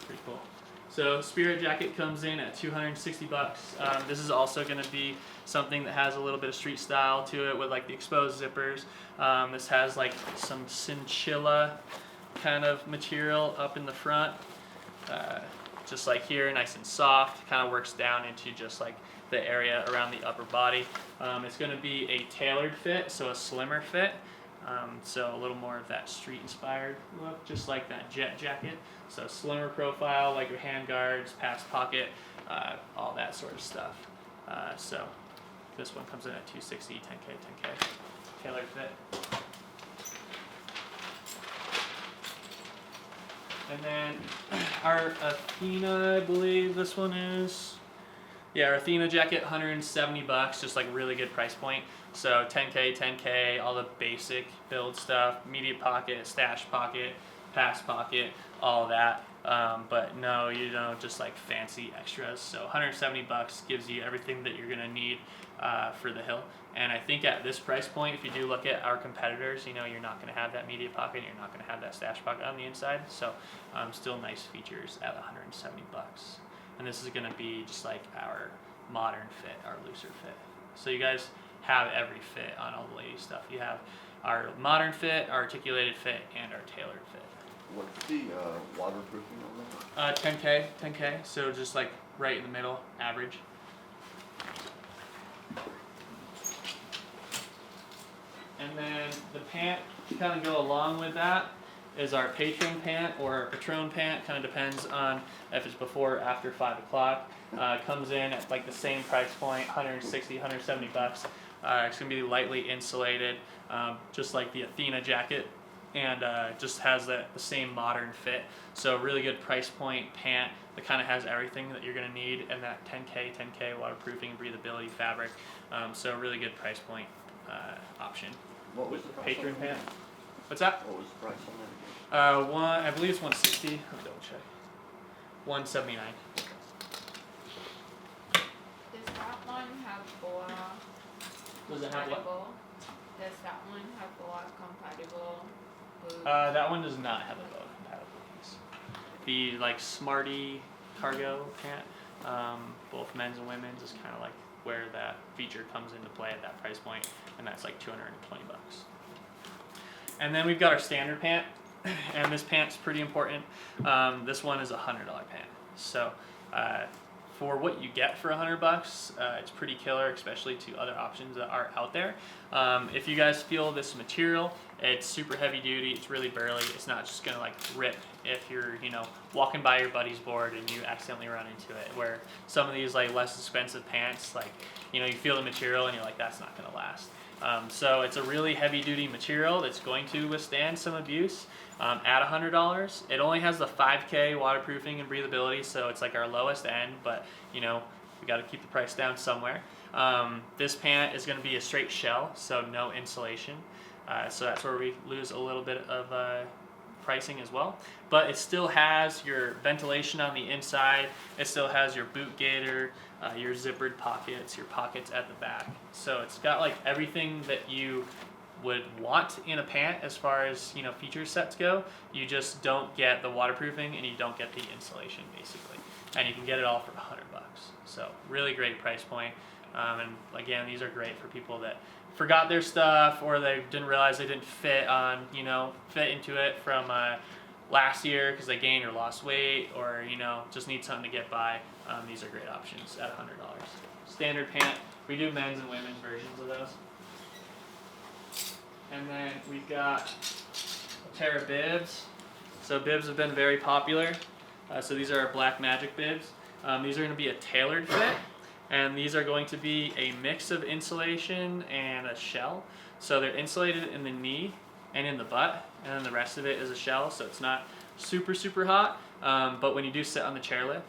pretty cool. So Spirit jacket comes in at $260. This is also going to be something that has a little bit of street style to it with like the exposed zippers. This has like some chinchilla kind of material up in the front, just like here, nice and soft. Kind of works down into just like the area around the upper body. It's going to be a tailored fit, so a slimmer fit. So a little more of that street inspired look, just like that jet jacket. So slimmer profile, like your hand guards, pass pocket, all that sort of stuff. So this one comes in at $260, 10K, tailored fit. And then our Athena, I believe this one is. Yeah, our Athena jacket, $170, just like really good price point. So 10K, all the basic build stuff, media pocket, stash pocket, pass pocket, all that. But no, just like fancy extras. So $170 gives you everything that you're gonna need for the hill. And I think at this price point, if you do look at our competitors, you're not gonna have that media pocket, you're not gonna have that stash pocket on the inside. So still nice features at $170. And this is going to be just like our modern fit, our looser fit. So you guys have every fit on all the ladies stuff. You have our modern fit, our articulated fit, and our tailored fit. What's the waterproofing on that? 10K, so just like right in the middle, average. And then the pant to kind of go along with that is our Patron pant or our Patron pant. Kind of depends on if it's before or after 5 o'clock. Comes in at like the same price point, $160, $170. It's gonna be lightly insulated, just like the Athena jacket, and just has the same modern fit. So really good price point pant that kind of has everything that you're gonna need, and that 10K waterproofing, breathability fabric. So really good price point option. What was the price Patron on that? pant. What's that? What was the price on that again? I believe it's 160. I'll double check. 179. Does that one have BOA Does it have what? compatible? Does that one have BOA compatible boots? That one does not have a boa compatible piece. The like Smarty cargo pant, both men's and women's, is kind of like where that feature comes into play at that price point, and that's like $220. And then we've got our standard pant, and this pant's pretty important. This one is a $100 pant. So for what you get for $100, it's pretty killer, especially to other options that are out there. If you guys feel this material, it's super heavy duty, it's really burly, it's not just gonna like rip if you're, you know, walking by your buddy's board and you accidentally run into it, where some of these like less expensive pants, like, you know, you feel the material and you're like, that's not gonna last. So it's a really heavy duty material that's going to withstand some abuse. At $100, it only has the 5K waterproofing and breathability, so it's like our lowest end, but you know, we got to keep the price down somewhere. This pant is going to be a straight shell, so no insulation, so that's where we lose a little bit of pricing as well. But it still has your ventilation on the inside, it still has your boot gaiter, your zippered pockets, your pockets at the back, so it's got like everything that you would want in a pant as far as, you know, feature sets go. You just don't get the waterproofing and you don't get the insulation basically, and you can get it all for $100. So really great price point. And again, these are great for people that forgot their stuff or they didn't realize they didn't fit into it from last year because they gained or lost weight, or you know, just need something to get by. These are great options at $100. Standard pant. We do men's and women's versions of those. And then we've got a pair of bibs. So bibs have been very popular. So these are our Black Magic bibs. These are going to be a tailored fit, and these are going to be a mix of insulation and a shell. So they're insulated in the knee and in the butt, and then the rest of it is a shell, so it's not super hot. But when you do sit on the chairlift,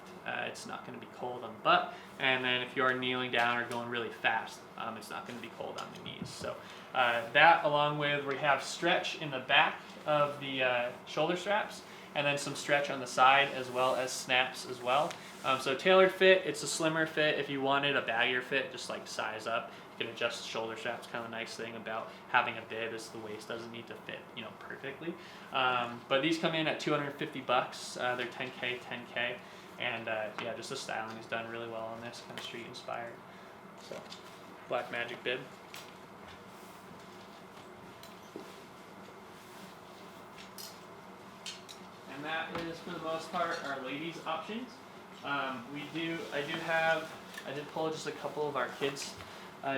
it's not going to be cold on the butt. And then if you are kneeling down or going really fast, it's not going to be cold on the knees. So that, along with, we have stretch in the back of the shoulder straps, and then some stretch on the side as well as snaps as well. So tailored fit, it's a slimmer fit. If you wanted a baggier fit, just like size up. You can adjust the shoulder straps. Kind of a nice thing about having a bib is the waist doesn't need to fit, you know, perfectly. But these come in at $250. They're 10K, 10K. And yeah, just the styling is done really well on this, kind of street inspired. So, Black Magic bib. And that is, for the most part, our ladies' options. I did pull just a couple of our kids'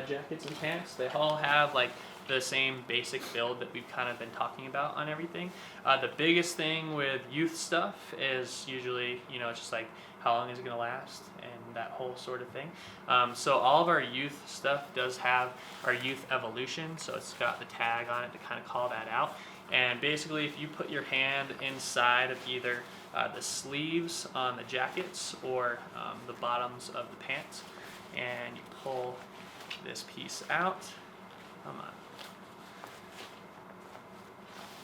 jackets and pants. They all have like the same basic build that we've kind of been talking about on everything. The biggest thing with youth stuff is usually, you know, it's just like how long is it going to last and that whole sort of thing. So all of our youth stuff does have our youth evolution, so it's got the tag on it to kind of call that out. And basically, if you put your hand inside of either the sleeves on the jackets or the bottoms of the pants, and you pull this piece out, come on.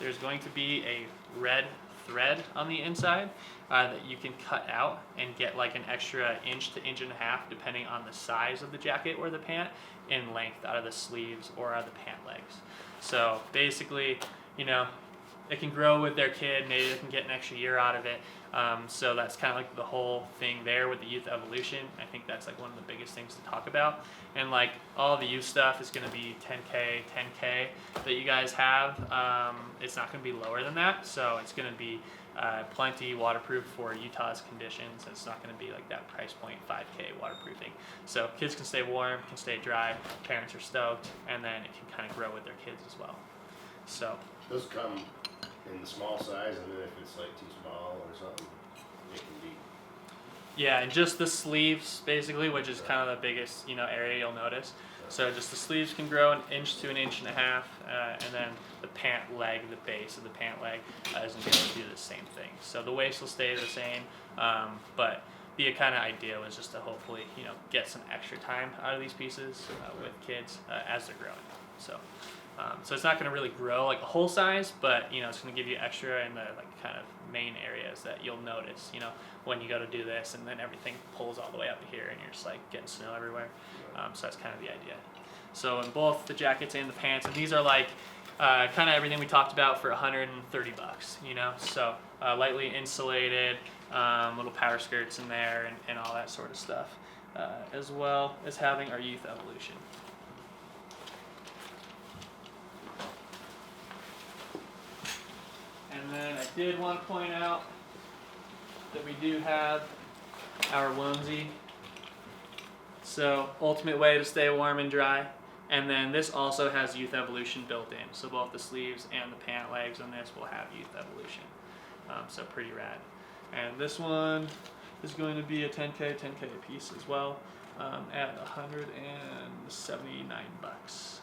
There's going to be a red thread on the inside that you can cut out and get like an extra inch to inch and a half, depending on the size of the jacket or the pant, in length out of the sleeves or out of the pant legs. So basically, you know, it can grow with their kid. Maybe they can get an extra year out of it. So that's kind of like the whole thing there with the youth evolution. I think that's like one of the biggest things to talk about. And like all the youth stuff is going to be 10K that you guys have. It's not going to be lower than that. So it's going to be plenty waterproof for Utah's conditions. It's not going to be like that price point 5K waterproofing. So kids can stay warm, can stay dry. Parents are stoked, and then it can kind of grow with their kids as well. So Those come in the small size, and then if it's like too small or something, it can be. yeah, and just the sleeves basically, which is kind of the biggest, you know, area you'll notice. So just the sleeves can grow an inch to an inch and a half, and then the pant leg, the base of the pant leg, isn't going to do the same thing. So the waist will stay the same, but the kind of idea was just to hopefully, you know, get some extra time out of these pieces with kids as they're growing. So it's not going to really grow like a whole size, but you know, it's going to give you extra in the like kind of main areas that you'll notice, you know, when you go to do this, and then everything pulls all the way up to here and you're just like getting snow everywhere. So that's kind of the idea. So in both the jackets and the pants, and these are like kind of everything we talked about for $130, you know, so lightly insulated, little power skirts in there, and all that sort of stuff, as well as having our youth evolution. And then I did want to point out that we do have our onesie So ultimate way to stay warm and dry. And then this also has Youth Evolution built in. So both the sleeves and the pant legs on this will have Youth Evolution. So pretty rad. And this one is going to be a 10K a piece as well, at $179.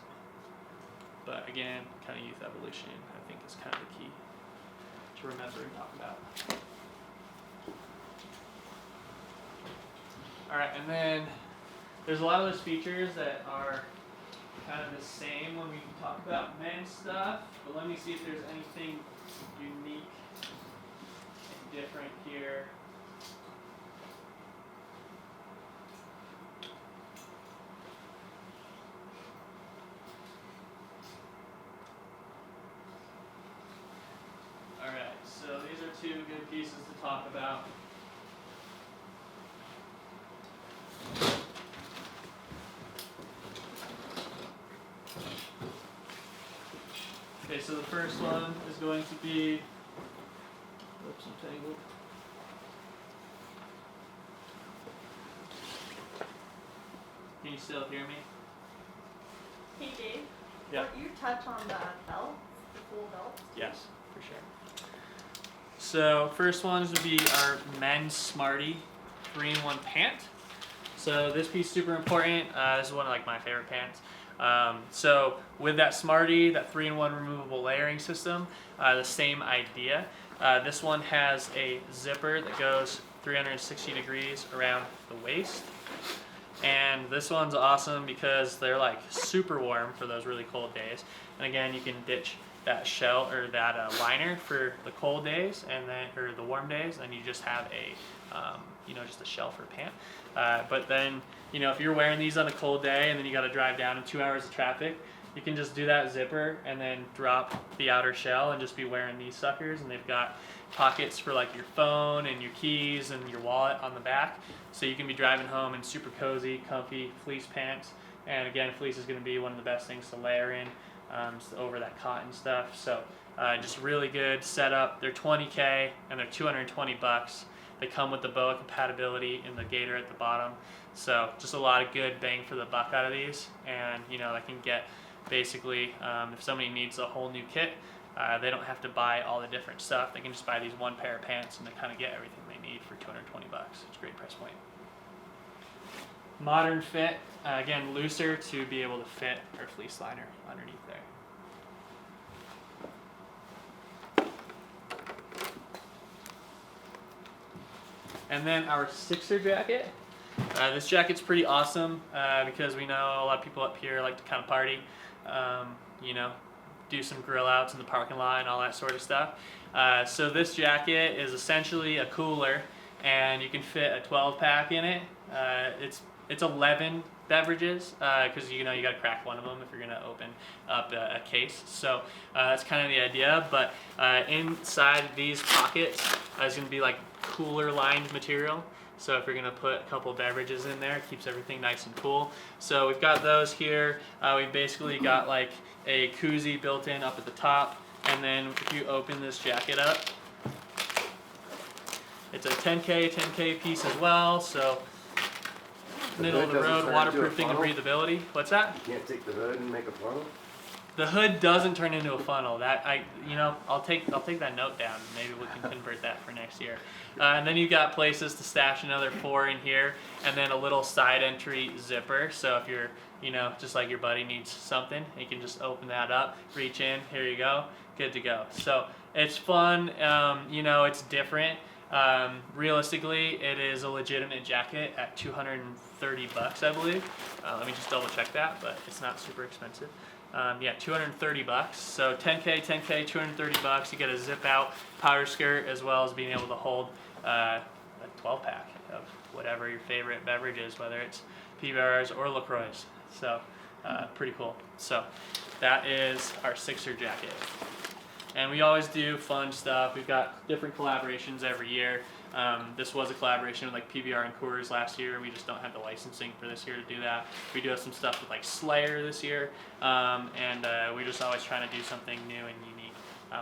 But again, kind of Youth Evolution, I think is kind of the key to remember and talk about. All right, and then there's a lot of those features that are kind of the same when we talk about men's stuff, but let me see if there's anything unique and different here. Alright, so these are two good pieces to talk about. Okay, so the first one is going to be, oops, I'm tangled. Can you still hear me? Hey Dave, Yeah. you touch on the belt, the full belt? Yes, for sure. So first ones would be our men's Smarty 3-in-1 pant. So this piece is super important. This is one of my favorite pants. So with that Smarty, that 3-in-1 removable layering system, the same idea. This one has a zipper that goes 360 degrees around the waist. And this one's awesome because they're super warm for those really cold days. And again, you can ditch that shell or that liner for the cold days and then or the warm days, and you just have a just a shell for pant. But then if you're wearing these on a cold day and then you got to drive down in 2 hours of traffic, you can just do that zipper and then drop the outer shell and just be wearing these suckers. And they've got pockets for your phone and your keys and your wallet on the back, so you can be driving home in super cozy, comfy fleece pants. And again, fleece is going to be one of the best things to layer in over that cotton stuff. So just really good setup. They're $20K and they're $220. They come with the BOA compatibility in the gator at the bottom. So just a lot of good bang for the buck out of these. And I can get basically, if somebody needs a whole new kit, they don't have to buy all the different stuff. They can just buy these one pair of pants and they kind of get everything they need for $220. It's a great price point. Modern fit, again looser to be able to fit our fleece liner underneath there. And then our Sixer jacket. This jacket's pretty awesome because we know a lot of people up here like to kind of party, do some grill outs in the parking lot and all that sort of stuff. So this jacket is essentially a cooler, and you can fit a 12-pack in it. It's 11 beverages because you got to crack one of them if you're going to open up a case. So that's kind of the idea. But inside these pockets is going to be cooler lined material. So if you're going to put a couple beverages in there, it keeps everything nice and cool. So we've got those here. We've basically got a koozie built in up at the top. And then if you open this jacket up, it's a 10K piece as well. So middle of the road, waterproofing and breathability. What's that? You can't take the hood and make a funnel? The hood doesn't turn into a funnel. That I'll take that note down. Maybe we can convert that for next year. And then you've got places to stash another 4 in here, and then a little side entry zipper. So if you're, just like your buddy needs something, you can just open that up, reach in. Here you go, good to go. So it's fun. It's different. Realistically, it is a legitimate jacket at $230, I believe. Let me just double check that, but it's not super expensive. $230. So 10K, $230. You get a zip out powder skirt as well as being able to hold a 12-pack of whatever your favorite beverage is, whether it's PBRs or LaCroix. So pretty cool. So that is our Sixer jacket. And we always do fun stuff. We've got different collaborations every year. This was a collaboration with PBR and Coors last year. We just don't have the licensing for this year to do that. We do have some stuff with Slayer this year. And we're just always trying to do something new and unique,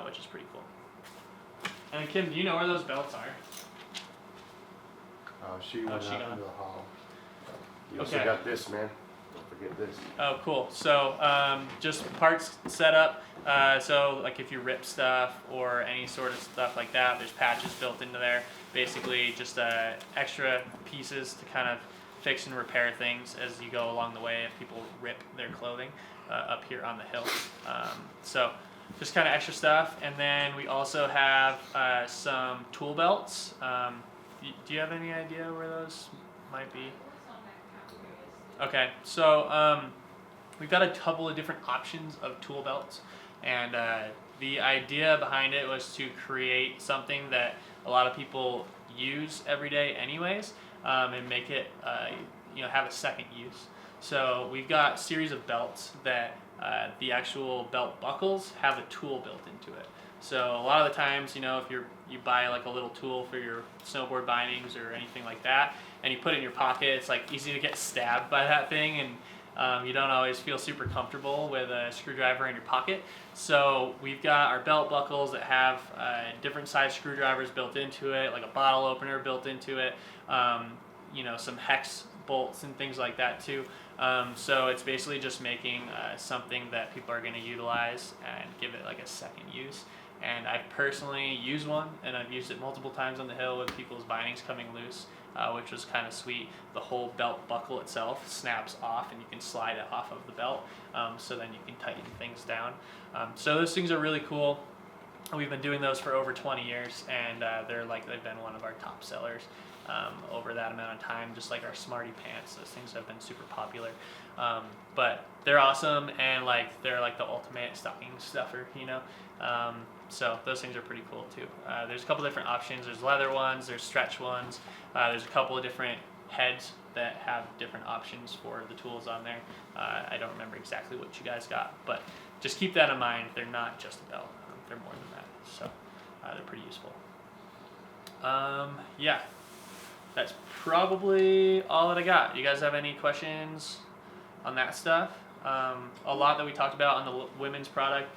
which is pretty cool. And Kim, do you know where those belts are? She went she out gone? into the hall. You also Okay. got this, man. Don't forget this. Oh, cool. So just parts setup. So like if you rip stuff or any sort of stuff like that, there's patches built into there. Basically, just extra pieces to kind of fix and repair things as you go along the way if people rip their clothing up here on the hill. So just kind of extra stuff. And then we also have some tool belts. Do you have any idea where those might be? Okay, so we've got a couple of different options of tool belts, and the idea behind it was to create something that a lot of people use every day anyways, and make it have a second use. So we've got a series of belts that the actual belt buckles have a tool built into it. So a lot of the times, if you buy like a little tool for your snowboard bindings or anything like that, and you put it in your pocket, it's like easy to get stabbed by that thing, and you don't always feel super comfortable with a screwdriver in your pocket. So we've got our belt buckles that have different size screwdrivers built into it, like a bottle opener built into it, some hex bolts and things like that too. So it's basically just making something that people are going to utilize and give it like a second use. And I personally use one, and I've used it multiple times on the hill with people's bindings coming loose, which was kind of sweet. The whole belt buckle itself snaps off, and you can slide it off of the belt, so then you can tighten things down. So those things are really cool. We've been doing those for over 20 years, and they've been one of our top sellers over that amount of time, just like our Smarty pants. Those things have been super popular. But they're awesome, and they're like the ultimate stocking stuffer, so those things are pretty cool too. There's a couple different options. There's leather ones, there's stretch ones. There's a couple of different heads that have different options for the tools on there. I don't remember exactly what you guys got, but just keep that in mind. They're not just a belt. They're more than that. So they're pretty useful. Yeah, that's probably all that I got. You guys have any questions on that stuff? A lot that we talked about on the women's product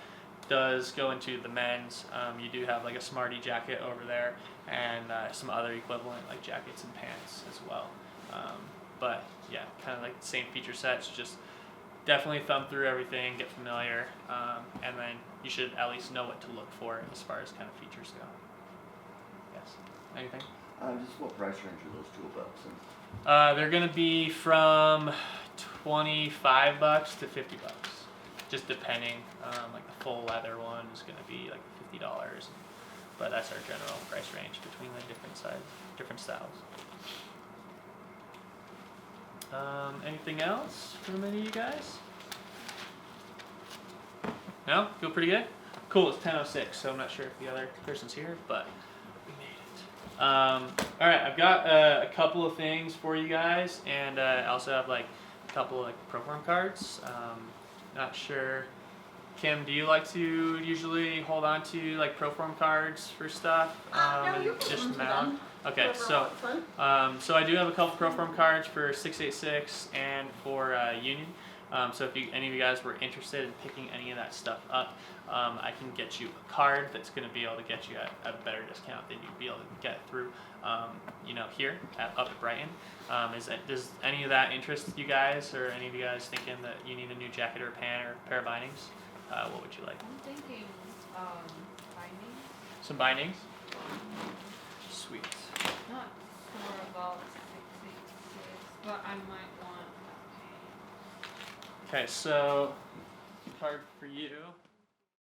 does go into the men's. You do have like a Smarty jacket over there, and some other equivalent like jackets and pants as well. But yeah, kind of like the same feature sets, just definitely thumb through everything, get familiar, and then you should at least know what to look for as far as kind of features go. Yes, anything? Just what price range are those tool belts in? They're gonna be from $25 to $50, just depending. Like the full leather one is gonna be like $50, but that's our general price range between the different styles. Anything else from any of you guys? No? Feel pretty good? Cool, it's 10:06, so I'm not sure if the other person's here, but we made it. Alright, I've got a couple of things for you guys, and I also have like a couple of Proform cards. Not sure. Kim, do you like to usually hold on to like Proform cards for stuff? No, And you can just run through mount? them. Okay, Whoever so wants one. so I do have a couple Proform cards for 686 and for Union. So if any of you guys were interested in picking any of that stuff up, I can get you a card that's going to be able to get you at a better discount than you'd be able to get through, here up at Brighton. Does any of that interest you guys, or any of you guys thinking that you need a new jacket or a pant or a pair of bindings? What would you like? I'm thinking, binding, Some bindings? Sweet. not for about 666, but I might want a Okay, so card for you.